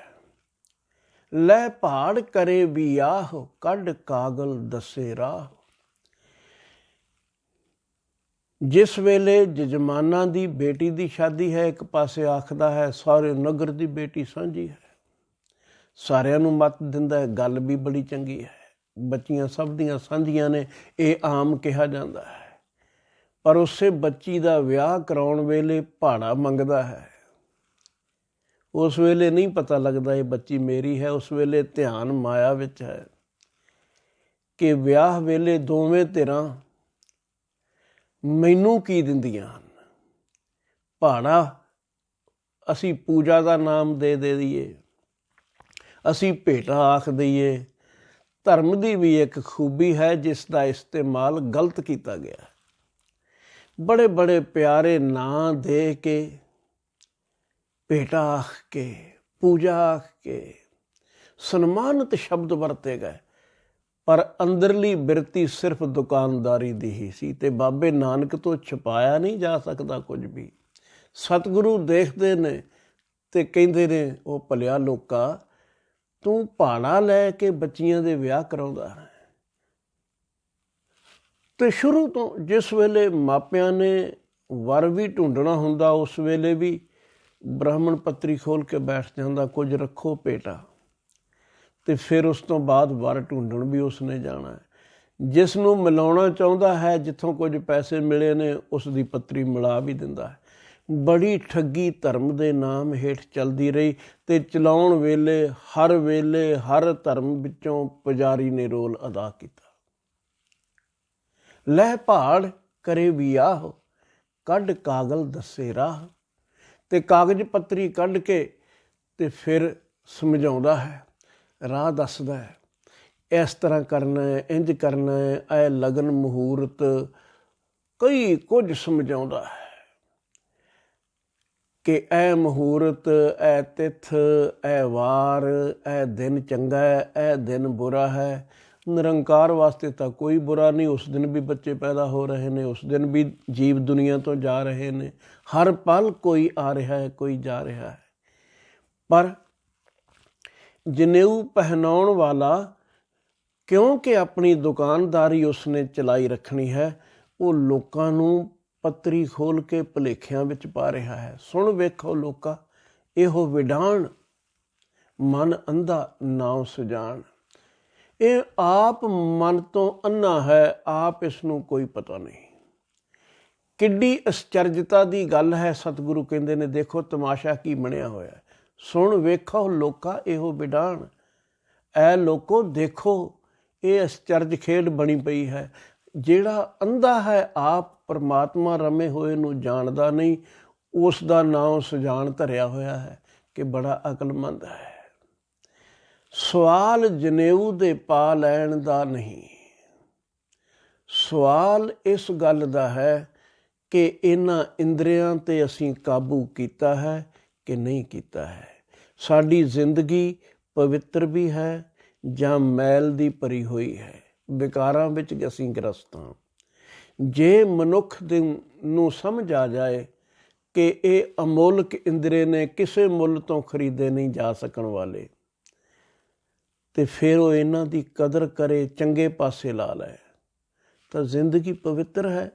ਲੈ ਪਹਾੜ ਕਰੇ ਵਿਆਹ, ਕੱਢ ਕਾਗਲ ਦੱਸੇ ਰਾਹ। ਜਿਸ ਵੇਲੇ ਜਜਮਾਨਾਂ ਦੀ ਬੇਟੀ ਦੀ ਸ਼ਾਦੀ ਹੈ, ਇੱਕ ਪਾਸੇ ਆਖਦਾ ਹੈ ਸਾਰੇ ਨਗਰ ਦੀ ਬੇਟੀ ਸਾਂਝੀ ਹੈ, ਸਾਰਿਆਂ ਨੂੰ ਮੱਤ ਦਿੰਦਾ ਹੈ, ਗੱਲ ਵੀ ਬੜੀ ਚੰਗੀ ਹੈ, ਬੱਚੀਆਂ ਸਭ ਦੀਆਂ ਸਾਂਝੀਆਂ ਨੇ, ਇਹ ਆਮ ਕਿਹਾ ਜਾਂਦਾ ਹੈ। ਪਰ ਉਸੇ ਬੱਚੀ ਦਾ ਵਿਆਹ ਕਰਾਉਣ ਵੇਲੇ ਭਾੜਾ ਮੰਗਦਾ ਹੈ। ਉਸ ਵੇਲੇ ਨਹੀਂ ਪਤਾ ਲੱਗਦਾ ਇਹ ਬੱਚੀ ਮੇਰੀ ਹੈ, ਉਸ ਵੇਲੇ ਧਿਆਨ ਮਾਇਆ ਵਿੱਚ ਹੈ ਕਿ ਵਿਆਹ ਵੇਲੇ ਦੋਵੇਂ ਧਿਰਾਂ ਮੈਨੂੰ ਕੀ ਦਿੰਦੀਆਂ ਹਨ। ਭਾੜਾ ਅਸੀਂ ਪੂਜਾ ਦਾ ਨਾਮ ਦੇ ਦਈਏ, ਅਸੀਂ ਭੇਟਾ ਆਖ ਦਈਏ। ਧਰਮ ਦੀ ਵੀ ਇੱਕ ਖੂਬੀ ਹੈ ਜਿਸ ਦਾ ਇਸਤੇਮਾਲ ਗਲਤ ਕੀਤਾ ਗਿਆ। ਬੜੇ ਬੜੇ ਪਿਆਰੇ ਨਾਂ ਦੇ ਕੇ, ਭੇਟਾ ਆਖ ਕੇ, ਪੂਜਾ ਆਖ ਕੇ ਸਨਮਾਨਿਤ ਸ਼ਬਦ ਵਰਤੇ ਗਏ, ਪਰ ਅੰਦਰਲੀ ਬਿਰਤੀ ਸਿਰਫ ਦੁਕਾਨਦਾਰੀ ਦੀ ਹੀ ਸੀ। ਤੇ ਬਾਬੇ ਨਾਨਕ ਤੋਂ ਛੁਪਾਇਆ ਨਹੀਂ ਜਾ ਸਕਦਾ ਕੁਝ ਵੀ। ਸਤਿਗੁਰੂ ਦੇਖਦੇ ਨੇ ਤੇ ਕਹਿੰਦੇ ਨੇ, ਉਹ ਭਲਿਆ ਲੋਕਾ, ਤੂੰ ਭਾੜਾ ਲੈ ਕੇ ਬੱਚੀਆਂ ਦੇ ਵਿਆਹ ਕਰਾਉਂਦਾ ਹੈ। ਤੇ ਸ਼ੁਰੂ ਤੋਂ ਜਿਸ ਵੇਲੇ ਮਾਪਿਆਂ ਨੇ ਵਰ ਵੀ ਢੂੰਡਣਾ ਹੁੰਦਾ, ਉਸ ਵੇਲੇ ਵੀ ਬ੍ਰਾਹਮਣ ਪੱਤਰੀ ਖੋਲ੍ਹ ਕੇ ਬੈਠ ਜਾਂਦਾ, ਕੁਝ ਰੱਖੋ ਭੇਟਾ। ਤੇ ਫਿਰ ਉਸ ਤੋਂ ਬਾਅਦ ਵਰ ਢੂੰਡਣ ਵੀ ਉਸਨੇ ਜਾਣਾ ਹੈ। ਜਿਸ ਨੂੰ ਮਿਲਾਉਣਾ ਚਾਹੁੰਦਾ ਹੈ, ਜਿੱਥੋਂ ਕੁਝ ਪੈਸੇ ਮਿਲੇ ਨੇ, ਉਸ ਦੀ ਪੱਤਰੀ ਮਿਲਾ ਵੀ ਦਿੰਦਾ ਹੈ। ਬੜੀ ਠੱਗੀ ਧਰਮ ਦੇ ਨਾਮ ਹੇਠ ਚੱਲਦੀ ਰਹੀ ਤੇ ਚਲਾਉਣ ਵੇਲੇ ਹਰ ਧਰਮ ਵਿੱਚੋਂ ਪੁਜਾਰੀ ਨੇ ਰੋਲ ਅਦਾ ਕੀਤਾ। ਲੈ ਪਹਾੜ ਕਰੇ ਵਿਆਹ, ਕੱਢ ਕਾਗਲ ਦੱਸੇ ਰਾਹ। ਤੇ ਕਾਗਜ਼ ਪੱਤਰੀ ਕੱਢ ਕੇ ਤੇ ਫਿਰ ਸਮਝਾਉਂਦਾ ਹੈ, ਰਾਹ ਦੱਸਦਾ ਹੈ। इस तरह करना है, इंज करना है, ਇਹ ਲਗਨ ਮਹੂਰਤ ਕਈ ਕੁਝ ਸਮਝਾਉਂਦਾ ਹੈ ਕਿ ਇਹ ਮਹੂਰਤ, ਇਹ ਤਿਥ, ਇਹ ਵਾਰ, ਇਹ ਦਿਨ ਚੰਗਾ ਹੈ, ਇਹ ਦਿਨ ਬੁਰਾ ਹੈ। ਨਿਰੰਕਾਰ ਵਾਸਤੇ ਤਾਂ ਕੋਈ ਬੁਰਾ ਨਹੀਂ। ਉਸ ਦਿਨ ਵੀ ਬੱਚੇ ਪੈਦਾ ਹੋ ਰਹੇ ਨੇ, ਉਸ ਦਿਨ ਵੀ ਜੀਵ ਦੁਨੀਆ ਤੋਂ ਜਾ ਰਹੇ ਨੇ। ਹਰ ਪਲ ਕੋਈ ਆ ਰਿਹਾ ਹੈ, ਕੋਈ ਜਾ ਰਿਹਾ ਹੈ। ਪਰ ਜਨੇਊ ਪਹਿਨਾਉਣ ਵਾਲਾ, ਕਿਉਂਕਿ ਆਪਣੀ ਦੁਕਾਨਦਾਰੀ ਉਸਨੇ ਚਲਾਈ ਰੱਖਣੀ ਹੈ, ਉਹ ਲੋਕਾਂ ਨੂੰ ਪੱਤਰੀ ਖੋਲ੍ਹ ਕੇ ਭੁਲੇਖਿਆਂ ਵਿੱਚ ਪਾ ਰਿਹਾ ਹੈ। ਸੁਣ ਵੇਖੋ ਲੋਕਾ ਇਹੋ ਵਿਡਾਣ, ਮਨ ਅੰਧਾ ਨਾਉ ਸੁਜਾਨ। ਇਹ ਆਪ ਮਨ ਤੋਂ ਅੰਨਾ ਹੈ, ਆਪ ਇਸ ਨੂੰ ਕੋਈ ਪਤਾ ਨਹੀਂ। ਕਿੱਡੀ ਅਸਚਰਜਤਾ ਦੀ ਗੱਲ ਹੈ। ਸਤਿਗੁਰੂ ਕਹਿੰਦੇ ਨੇ ਦੇਖੋ ਤਮਾਸ਼ਾ ਕੀ ਬਣਿਆ ਹੋਇਆ। ਸੁਣ ਵੇਖੋ ਲੋਕਾ ਇਹੋ ਵਿਡਾਣ। ਐ ਲੋਕੋ ਦੇਖੋ ਇਹ ਅਸਚਰਜ ਖੇਡ ਬਣੀ ਪਈ ਹੈ। ਜਿਹੜਾ ਅੰਧਾ ਹੈ ਆਪ ਪਰਮਾਤਮਾ ਰਮੇ ਹੋਏ ਨੂੰ ਜਾਣਦਾ ਨਹੀਂ, ਉਸ ਦਾ ਨਾਮ ਸੁਜਾਨ ਧਰਿਆ ਹੋਇਆ ਹੈ ਕਿ ਬੜਾ ਅਕਲਮੰਦ ਹੈ। ਸਵਾਲ ਜਨੇਊ ਦੇ ਪਾ ਲੈਣ ਦਾ ਨਹੀਂ, ਸਵਾਲ ਇਸ ਗੱਲ ਦਾ ਹੈ ਕਿ ਇਹਨਾਂ ਇੰਦਰੀਆਂ 'ਤੇ ਅਸੀਂ ਕਾਬੂ ਕੀਤਾ ਹੈ ਕਿ ਨਹੀਂ ਕੀਤਾ ਹੈ। ਸਾਡੀ ਜ਼ਿੰਦਗੀ ਪਵਿੱਤਰ ਵੀ ਹੈ ਜਾਂ ਮੈਲ ਦੀ ਭਰੀ ਹੋਈ ਹੈ। ਵਿਕਾਰਾਂ ਵਿੱਚ ਅਸੀਂ ਗ੍ਰਸਤ ਹਾਂ। ਜੇ ਮਨੁੱਖ ਨੂੰ ਸਮਝ ਆ ਜਾਏ ਕਿ ਇਹ ਅਮੋਲਕ ਇੰਦਰੀ ਨੇ, ਕਿਸੇ ਮੁੱਲ ਤੋਂ ਖਰੀਦੇ ਨਹੀਂ ਜਾ ਸਕਣ ਵਾਲੇ, ਅਤੇ ਫਿਰ ਉਹ ਇਹਨਾਂ ਦੀ ਕਦਰ ਕਰੇ, ਚੰਗੇ ਪਾਸੇ ਲਾ ਲੈ, ਤਾਂ ਜ਼ਿੰਦਗੀ ਪਵਿੱਤਰ ਹੈ।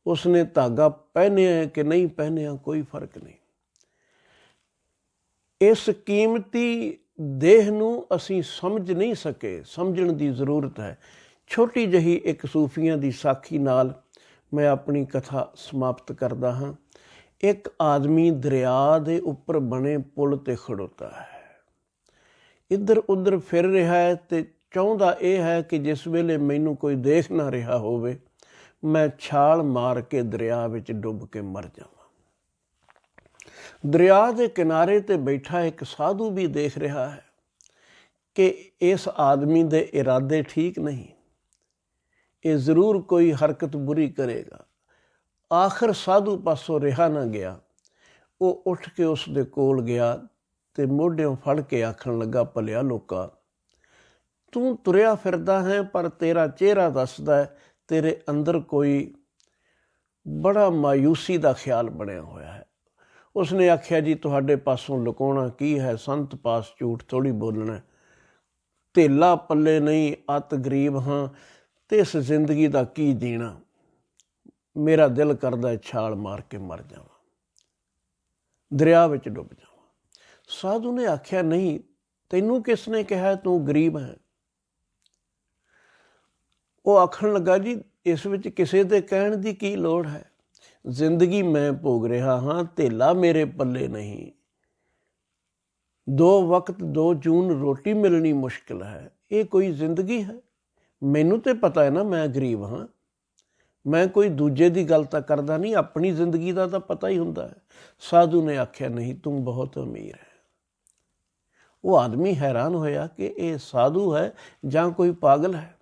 ਉਸਨੇ ਧਾਗਾ ਪਹਿਨਿਆ ਕਿ ਨਹੀਂ ਪਹਿਨਿਆ ਕੋਈ ਫਰਕ ਨਹੀਂ। ਇਸ ਕੀਮਤੀ ਦੇਹ ਨੂੰ ਅਸੀਂ ਸਮਝ ਨਹੀਂ ਸਕੇ, ਸਮਝਣ ਦੀ ਜ਼ਰੂਰਤ ਹੈ। ਛੋਟੀ ਜਿਹੀ ਇੱਕ ਸੂਫੀਆਂ ਦੀ ਸਾਖੀ ਨਾਲ ਮੈਂ ਆਪਣੀ ਕਥਾ ਸਮਾਪਤ ਕਰਦਾ ਹਾਂ। ਇੱਕ ਆਦਮੀ ਦਰਿਆ ਦੇ ਉੱਪਰ ਬਣੇ ਪੁਲ 'ਤੇ ਖੜੋਤਾ ਹੈ, ਇੱਧਰ ਉੱਧਰ ਫਿਰ ਰਿਹਾ ਹੈ ਅਤੇ ਚਾਹੁੰਦਾ ਇਹ ਹੈ ਕਿ ਜਿਸ ਵੇਲੇ ਮੈਨੂੰ ਕੋਈ ਦੇਖ ਨਾ ਰਿਹਾ ਹੋਵੇ, ਮੈਂ ਛਾਲ ਮਾਰ ਕੇ ਦਰਿਆ ਵਿੱਚ ਡੁੱਬ ਕੇ ਮਰ ਜਾਵਾਂ। ਦਰਿਆ ਦੇ ਕਿਨਾਰੇ 'ਤੇ ਬੈਠਾ ਇੱਕ ਸਾਧੂ ਵੀ ਦੇਖ ਰਿਹਾ ਹੈ ਕਿ ਇਸ ਆਦਮੀ ਦੇ ਇਰਾਦੇ ਠੀਕ ਨਹੀਂ, ਇਹ ਜ਼ਰੂਰ ਕੋਈ ਹਰਕਤ ਬੁਰੀ ਕਰੇਗਾ। ਆਖਰ ਸਾਧੂ ਪਾਸੋਂ ਰਿਹਾ ਨਾ ਗਿਆ। ਉਹ ਉੱਠ ਕੇ ਉਸ ਦੇ ਕੋਲ ਗਿਆ ਅਤੇ ਮੋਢਿਓਂ ਫੜ ਕੇ ਆਖਣ ਲੱਗਾ, ਭਲਿਆ ਲੋਕਾ, ਤੂੰ ਤੁਰਿਆ ਫਿਰਦਾ ਹੈ ਪਰ ਤੇਰਾ ਚਿਹਰਾ ਦੱਸਦਾ ਹੈ ਤੇਰੇ ਅੰਦਰ ਕੋਈ ਬੜਾ ਮਾਯੂਸੀ ਦਾ ਖਿਆਲ ਬਣਿਆ ਹੋਇਆ ਹੈ। ਉਸਨੇ ਆਖਿਆ, ਜੀ ਤੁਹਾਡੇ ਪਾਸੋਂ ਲੁਕਾਉਣਾ ਕੀ ਹੈ, ਸੰਤ ਪਾਸ ਝੂਠ ਥੋੜ੍ਹੀ ਬੋਲਣਾ। ਧੇਲਾ ਪੱਲੇ ਨਹੀਂ, ਅਤ ਗਰੀਬ ਹਾਂ ਅਤੇ ਇਸ ਜ਼ਿੰਦਗੀ ਦਾ ਕੀ ਜੀਣਾ। ਮੇਰਾ ਦਿਲ ਕਰਦਾ ਛਾਲ ਮਾਰ ਕੇ ਮਰ ਜਾਵਾਂ, ਦਰਿਆ ਵਿੱਚ ਡੁੱਬ ਜਾਵਾਂ। ਸਾਧੂ ਨੇ ਆਖਿਆ, ਨਹੀਂ, ਤੈਨੂੰ ਕਿਸ ਨੇ ਕਿਹਾ ਤੂੰ ਗਰੀਬ ਹੈ? ਉਹ ਆਖਣ ਲੱਗਾ, ਜੀ ਇਸ ਵਿੱਚ ਕਿਸੇ ਦੇ ਕਹਿਣ ਦੀ ਕੀ ਲੋੜ ਹੈ। ਜ਼ਿੰਦਗੀ ਮੈਂ ਭੋਗ ਰਿਹਾ ਹਾਂ, ਧੇਲਾ ਮੇਰੇ ਪੱਲੇ ਨਹੀਂ। 2 ਵਕਤ 2 ਜੂਨ ਰੋਟੀ ਮਿਲਣੀ ਮੁਸ਼ਕਿਲ ਹੈ। ਇਹ ਕੋਈ ਜ਼ਿੰਦਗੀ ਹੈ? ਮੈਨੂੰ ਤਾਂ ਪਤਾ ਹੈ ਨਾ ਮੈਂ ਗਰੀਬ ਹਾਂ। ਮੈਂ ਕੋਈ ਦੂਜੇ ਦੀ ਗੱਲ ਤਾਂ ਕਰਦਾ ਨਹੀਂ, ਆਪਣੀ ਜ਼ਿੰਦਗੀ ਦਾ ਤਾਂ ਪਤਾ ਹੀ ਹੁੰਦਾ ਹੈ। ਸਾਧੂ ਨੇ ਆਖਿਆ, ਨਹੀਂ, ਤੂੰ ਬਹੁਤ ਅਮੀਰ ਹੈ। ਉਹ ਆਦਮੀ ਹੈਰਾਨ ਹੋਇਆ ਕਿ ਇਹ ਸਾਧੂ ਹੈ ਜਾਂ ਕੋਈ ਪਾਗਲ ਹੈ।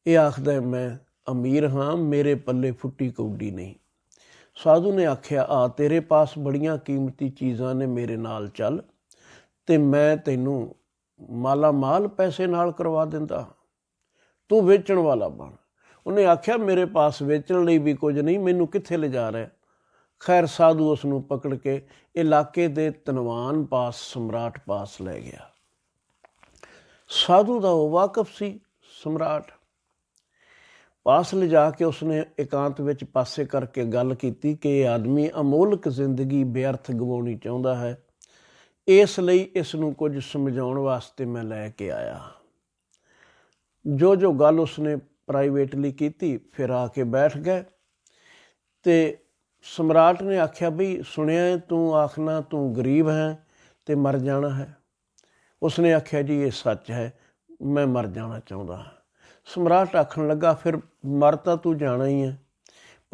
ਇਹ ਆਖਦਾ, ਮੈਂ ਅਮੀਰ ਹਾਂ, ਮੇਰੇ ਪੱਲੇ ਫੁੱਟੀ ਕੌਡੀ ਨਹੀਂ। ਸਾਧੂ ਨੇ ਆਖਿਆ, ਆ ਤੇਰੇ ਪਾਸ ਬੜੀਆਂ ਕੀਮਤੀ ਚੀਜ਼ਾਂ ਨੇ, ਮੇਰੇ ਨਾਲ ਚੱਲ ਅਤੇ ਮੈਂ ਤੈਨੂੰ ਮਾਲਾ ਮਾਲ ਪੈਸੇ ਨਾਲ ਕਰਵਾ ਦਿੰਦਾ, ਤੂੰ ਵੇਚਣ ਵਾਲਾ ਬਣ। ਉਹਨੇ ਆਖਿਆ, ਮੇਰੇ ਪਾਸ ਵੇਚਣ ਲਈ ਵੀ ਕੁਝ ਨਹੀਂ, ਮੈਨੂੰ ਕਿੱਥੇ ਲਿਜਾ ਰਿਹਾ। ਖੈਰ ਸਾਧੂ ਉਸ ਨੂੰ ਪਕੜ ਕੇ ਇਲਾਕੇ ਦੇ ਧਨਵਾਨ ਪਾਸ, ਸਮਰਾਟ ਪਾਸ ਲੈ ਗਿਆ। ਸਾਧੂ ਦਾ ਉਹ ਵਾਕਫ ਸੀ ਸਮਰਾਟ। ਪਾਸ ਲਿਜਾ ਕੇ ਉਸਨੇ ਇਕਾਂਤ ਵਿੱਚ ਪਾਸੇ ਕਰਕੇ ਗੱਲ ਕੀਤੀ ਕਿ ਇਹ ਆਦਮੀ ਅਮੋਲਕ ਜ਼ਿੰਦਗੀ ਬੇਅਰਥ ਗਵਾਉਣੀ ਚਾਹੁੰਦਾ ਹੈ, ਇਸ ਲਈ ਇਸ ਨੂੰ ਕੁਝ ਸਮਝਾਉਣ ਵਾਸਤੇ ਮੈਂ ਲੈ ਕੇ ਆਇਆ। ਜੋ ਗੱਲ ਉਸਨੇ ਪ੍ਰਾਈਵੇਟਲੀ ਕੀਤੀ, ਫਿਰ ਆ ਕੇ ਬੈਠ ਗਏ ਅਤੇ ਸਮਰਾਟ ਨੇ ਆਖਿਆ, ਬਈ ਸੁਣਿਆ ਤੂੰ ਆਖਣਾ ਤੂੰ ਗਰੀਬ ਹੈ ਅਤੇ ਮਰ ਜਾਣਾ ਹੈ। ਉਸਨੇ ਆਖਿਆ, ਜੀ ਇਹ ਸੱਚ ਹੈ, ਮੈਂ ਮਰ ਜਾਣਾ ਚਾਹੁੰਦਾ ਹਾਂ। ਸਮਰਾਟ ਆਖਣ ਲੱਗਾ, ਫਿਰ ਮਰ ਤਾਂ ਤੂੰ ਜਾਣਾ ਹੀ ਹੈ,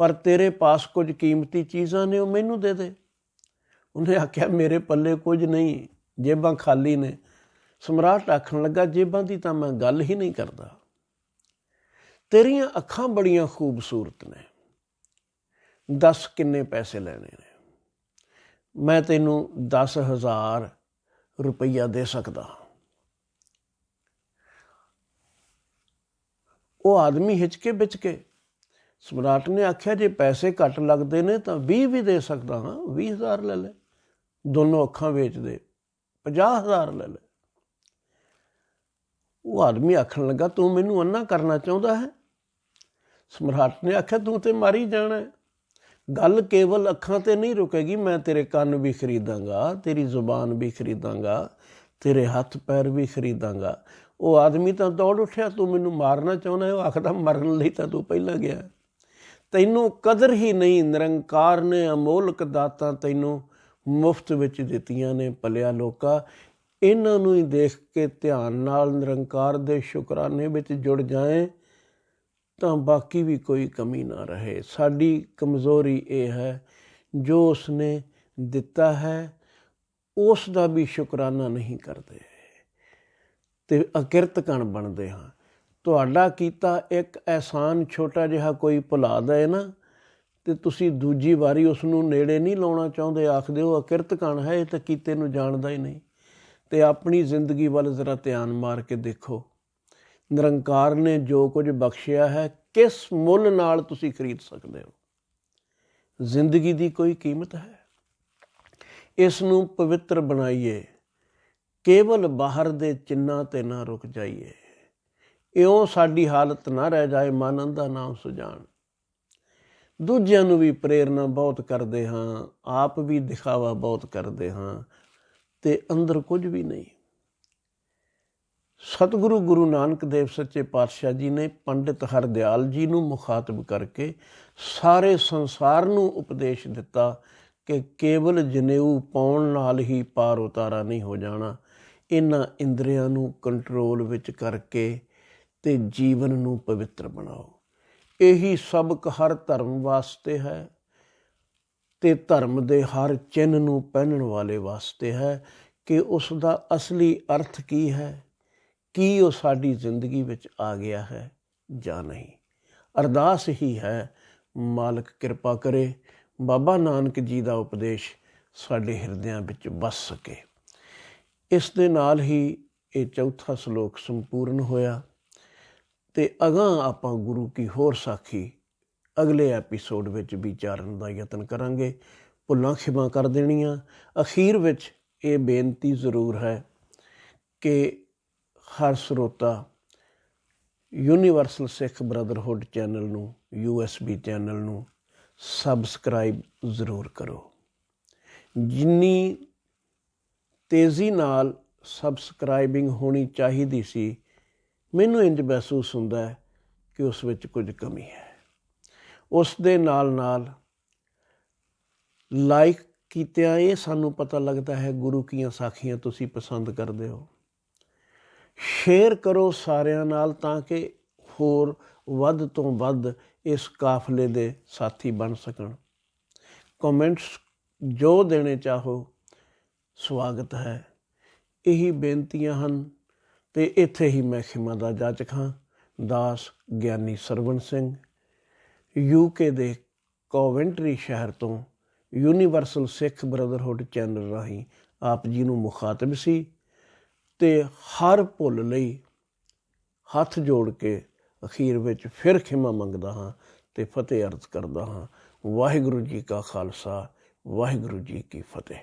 ਪਰ ਤੇਰੇ ਪਾਸ ਕੁਝ ਕੀਮਤੀ ਚੀਜ਼ਾਂ ਨੇ, ਉਹ ਮੈਨੂੰ ਦੇ ਦੇ। ਉਹਨੇ ਆਖਿਆ, ਮੇਰੇ ਪੱਲੇ ਕੁਝ ਨਹੀਂ, ਜੇਬਾਂ ਖਾਲੀ ਨੇ, ਸਮਰਾਟ ਆਖਣ ਲੱਗਾ, ਜੇਬਾਂ ਦੀ ਤਾਂ ਮੈਂ ਗੱਲ ਹੀ ਨਹੀਂ ਕਰਦਾ, ਤੇਰੀਆਂ ਅੱਖਾਂ ਬੜੀਆਂ ਖੂਬਸੂਰਤ ਨੇ, ਦੱਸ ਕਿੰਨੇ ਪੈਸੇ ਲੈਣੇ ਨੇ। ਮੈਂ ਤੈਨੂੰ 10,000 ਰੁਪਈਆ ਦੇ ਸਕਦਾ। ਉਹ ਆਦਮੀ ਹਿਚਕੇ ਵਿਚਕੇ ਸਮਰਾਟ ਨੇ ਆਖਿਆ, ਜੇ ਪੈਸੇ ਘੱਟ ਲੱਗਦੇ ਨੇ ਤਾਂ 20 ਵੀ ਦੇ ਸਕਦਾ ਹਾਂ, 20,000 ਲੈ ਲੈ, ਦੋਨੋਂ ਅੱਖਾਂ ਵੇਚ ਦੇ, 50,000 ਲੈ ਲੈ। ਉਹ ਆਦਮੀ ਆਖਣ ਲੱਗਾ, ਤੂੰ ਮੈਨੂੰ ਅੰਨਾ ਕਰਨਾ ਚਾਹੁੰਦਾ ਹੈ? ਸਮਰਾਟ ਨੇ ਆਖਿਆ, ਤੂੰ ਤੇ ਮਾਰੀ ਜਾਣਾ। ਗੱਲ ਕੇਵਲ ਅੱਖਾਂ ਤੇ ਨਹੀਂ ਰੁਕੇਗੀ, ਮੈਂ ਤੇਰੇ ਕੰਨ ਵੀ ਖਰੀਦਾਂਗਾ, ਤੇਰੀ ਜ਼ੁਬਾਨ ਵੀ ਖਰੀਦਾਂਗਾ, ਤੇਰੇ ਹੱਥ ਪੈਰ ਵੀ ਖਰੀਦਾਂਗਾ। ਉਹ ਆਦਮੀ ਤਾਂ ਦੌੜ ਉੱਠਿਆ, ਤੂੰ ਮੈਨੂੰ ਮਾਰਨਾ ਚਾਹੁੰਦਾ? ਉਹ ਆਖਦਾ, ਮਰਨ ਲਈ ਤਾਂ ਤੂੰ ਪਹਿਲਾਂ ਗਿਆ, ਤੈਨੂੰ ਕਦਰ ਹੀ ਨਹੀਂ। ਨਿਰੰਕਾਰ ਨੇ ਅਮੋਲਕ ਦਾਤਾਂ ਤੈਨੂੰ ਮੁਫਤ ਵਿੱਚ ਦਿੱਤੀਆਂ ਨੇ। ਭਲਿਆ ਲੋਕਾ, ਇਹਨਾਂ ਨੂੰ ਹੀ ਦੇਖ ਕੇ ਧਿਆਨ ਨਾਲ ਨਿਰੰਕਾਰ ਦੇ ਸ਼ੁਕਰਾਨੇ ਵਿੱਚ ਜੁੜ ਜਾਏ ਤਾਂ ਬਾਕੀ ਵੀ ਕੋਈ ਕਮੀ ਨਾ ਰਹੇ। ਸਾਡੀ ਕਮਜ਼ੋਰੀ ਇਹ ਹੈ, ਜੋ ਉਸਨੇ ਦਿੱਤਾ ਹੈ ਉਸ ਦਾ ਵੀ ਸ਼ੁਕਰਾਨਾ ਨਹੀਂ ਕਰਦੇ ਅਤੇ ਅਕਿਰਤਕਣ ਬਣਦੇ ਹਾਂ। ਤੁਹਾਡਾ ਕੀਤਾ ਇੱਕ ਅਹਿਸਾਨ ਛੋਟਾ ਜਿਹਾ ਕੋਈ ਭੁਲਾ ਦਏ ਨਾ, ਅਤੇ ਤੁਸੀਂ ਦੂਜੀ ਵਾਰੀ ਉਸ ਨੂੰ ਨੇੜੇ ਨਹੀਂ ਲਾਉਣਾ ਚਾਹੁੰਦੇ, ਆਖਦੇ ਹੋ ਅਕਿਰਤਕਣ ਹੈ, ਇਹ ਤਾਂ ਕੀਤੇ ਨੂੰ ਜਾਣਦਾ ਹੀ ਨਹੀਂ। ਅਤੇ ਆਪਣੀ ਜ਼ਿੰਦਗੀ ਵੱਲ ਜ਼ਰਾ ਧਿਆਨ ਮਾਰ ਕੇ ਦੇਖੋ, ਨਿਰੰਕਾਰ ਨੇ ਜੋ ਕੁਝ ਬਖਸ਼ਿਆ ਹੈ ਕਿਸ ਮੁੱਲ ਨਾਲ ਤੁਸੀਂ ਖਰੀਦ ਸਕਦੇ ਹੋ। ਜ਼ਿੰਦਗੀ ਦੀ ਕੋਈ ਕੀਮਤ ਹੈ? ਇਸ ਨੂੰ ਪਵਿੱਤਰ ਬਣਾਈਏ, ਕੇਵਲ ਬਾਹਰ ਦੇ ਚਿੰਨ੍ਹਾਂ 'ਤੇ ਨਾ ਰੁਕ ਜਾਈਏ। ਇਉਂ ਸਾਡੀ ਹਾਲਤ ਨਾ ਰਹਿ ਜਾਏ ਮਨ ਦਾ ਨਾਮ ਸੁਜਾਨ। ਦੂਜਿਆਂ ਨੂੰ ਵੀ ਪ੍ਰੇਰਨਾ ਬਹੁਤ ਕਰਦੇ ਹਾਂ, ਆਪ ਵੀ ਦਿਖਾਵਾ ਬਹੁਤ ਕਰਦੇ ਹਾਂ ਅਤੇ ਅੰਦਰ ਕੁਝ ਵੀ ਨਹੀਂ। ਸਤਿਗੁਰੂ ਗੁਰੂ ਨਾਨਕ ਦੇਵ ਸੱਚੇ ਪਾਤਸ਼ਾਹ ਜੀ ਨੇ ਪੰਡਿਤ ਹਰਦਿਆਲ ਜੀ ਨੂੰ ਮੁਖਾਤਬ ਕਰਕੇ ਸਾਰੇ ਸੰਸਾਰ ਨੂੰ ਉਪਦੇਸ਼ ਦਿੱਤਾ ਕਿ ਕੇਵਲ ਜਨੇਊ ਪਾਉਣ ਨਾਲ ਹੀ ਪਾਰ ਉਤਾਰਾ ਨਹੀਂ ਹੋ ਜਾਣਾ। ਇਹਨਾਂ ਇੰਦਰੀਆਂ ਨੂੰ ਕੰਟਰੋਲ ਵਿੱਚ ਕਰਕੇ ਅਤੇ ਜੀਵਨ ਨੂੰ ਪਵਿੱਤਰ ਬਣਾਓ। ਇਹੀ ਸਬਕ ਹਰ ਧਰਮ ਵਾਸਤੇ ਹੈ ਅਤੇ ਧਰਮ ਦੇ ਹਰ ਚਿੰਨ੍ਹ ਨੂੰ ਪਹਿਨਣ ਵਾਲੇ ਵਾਸਤੇ ਹੈ ਕਿ ਉਸ ਦਾ ਅਸਲੀ ਅਰਥ ਕੀ ਹੈ, ਕੀ ਉਹ ਸਾਡੀ ਜ਼ਿੰਦਗੀ ਵਿੱਚ ਆ ਗਿਆ ਹੈ ਜਾਂ ਨਹੀਂ। ਅਰਦਾਸ ਹੀ ਹੈ, ਮਾਲਕ ਕਿਰਪਾ ਕਰੇ ਬਾਬਾ ਨਾਨਕ ਜੀ ਦਾ ਉਪਦੇਸ਼ ਸਾਡੇ ਹਿਰਦਿਆਂ ਵਿੱਚ ਵਸ ਸਕੇ। ਇਸ ਦੇ ਨਾਲ ਹੀ ਇਹ ਚੌਥਾ ਸ਼ਲੋਕ ਸੰਪੂਰਨ ਹੋਇਆ ਅਤੇ ਅਗਾਂਹ ਆਪਾਂ ਗੁਰੂ ਕੀ ਹੋਰ ਸਾਖੀ ਅਗਲੇ ਐਪੀਸੋਡ ਵਿੱਚ ਵਿਚਾਰਨ ਦਾ ਯਤਨ ਕਰਾਂਗੇ। ਭੁੱਲਾਂ ਖਿਮਾ ਕਰ ਦੇਣੀਆਂ। ਅਖੀਰ ਵਿੱਚ ਇਹ ਬੇਨਤੀ ਜ਼ਰੂਰ ਹੈ ਕਿ ਹਰ ਸਰੋਤਾ ਯੂਨੀਵਰਸਲ ਸਿੱਖ ਬ੍ਰਦਰਹੁੱਡ ਚੈਨਲ ਨੂੰ, USB ਚੈਨਲ ਨੂੰ ਸਬਸਕ੍ਰਾਈਬ ਜ਼ਰੂਰ ਕਰੋ। ਜਿੰਨੀ ਤੇਜ਼ੀ ਨਾਲ ਸਬਸਕ੍ਰਾਈਬਿੰਗ ਹੋਣੀ ਚਾਹੀਦੀ ਸੀ, ਮੈਨੂੰ ਇੰਝ ਮਹਿਸੂਸ ਹੁੰਦਾ ਹੈ ਕਿ ਉਸ ਵਿੱਚ ਕੁਝ ਕਮੀ ਹੈ। ਉਸ ਦੇ ਨਾਲ ਨਾਲ ਲਾਈਕ ਕੀਤਿਆਂ ਇਹ ਸਾਨੂੰ ਪਤਾ ਲੱਗਦਾ ਹੈ ਗੁਰੂ ਕੀਆਂ ਸਾਖੀਆਂ ਤੁਸੀਂ ਪਸੰਦ ਕਰਦੇ ਹੋ। ਸ਼ੇਅਰ ਕਰੋ ਸਾਰਿਆਂ ਨਾਲ ਤਾਂ ਕਿ ਹੋਰ ਵੱਧ ਤੋਂ ਵੱਧ ਇਸ ਕਾਫਲੇ ਦੇ ਸਾਥੀ ਬਣ ਸਕਣ। ਕਮੈਂਟਸ ਜੋ ਦੇਣੇ ਚਾਹੋ ਸਵਾਗਤ ਹੈ। ਇਹੀ ਬੇਨਤੀਆਂ ਹਨ ਅਤੇ ਇੱਥੇ ਹੀ ਮੈਂ ਖਿਮਾ ਦਾ ਜਾਚਕ ਹਾਂ। ਦਾਸ ਗਿਆਨੀ ਸਰਵਣ ਸਿੰਘ, UK ਦੇ ਕੋਵੈਂਟਰੀ ਸ਼ਹਿਰ ਤੋਂ ਯੂਨੀਵਰਸਲ ਸਿੱਖ ਬ੍ਰਦਰਹੁੱਡ ਚੈਨਲ ਰਾਹੀਂ ਆਪ ਜੀ ਨੂੰ ਮੁਖਾਤਬ ਸੀ ਅਤੇ ਹਰ ਭੁੱਲ ਲਈ ਹੱਥ ਜੋੜ ਕੇ ਅਖੀਰ ਵਿੱਚ ਫਿਰ ਖਿਮਾ ਮੰਗਦਾ ਹਾਂ ਅਤੇ ਫਤਿਹ ਅਰਜ਼ ਕਰਦਾ ਹਾਂ। ਵਾਹਿਗੁਰੂ ਜੀ ਕਾ ਖਾਲਸਾ, ਵਾਹਿਗੁਰੂ ਜੀ ਕੀ ਫਤਿਹ।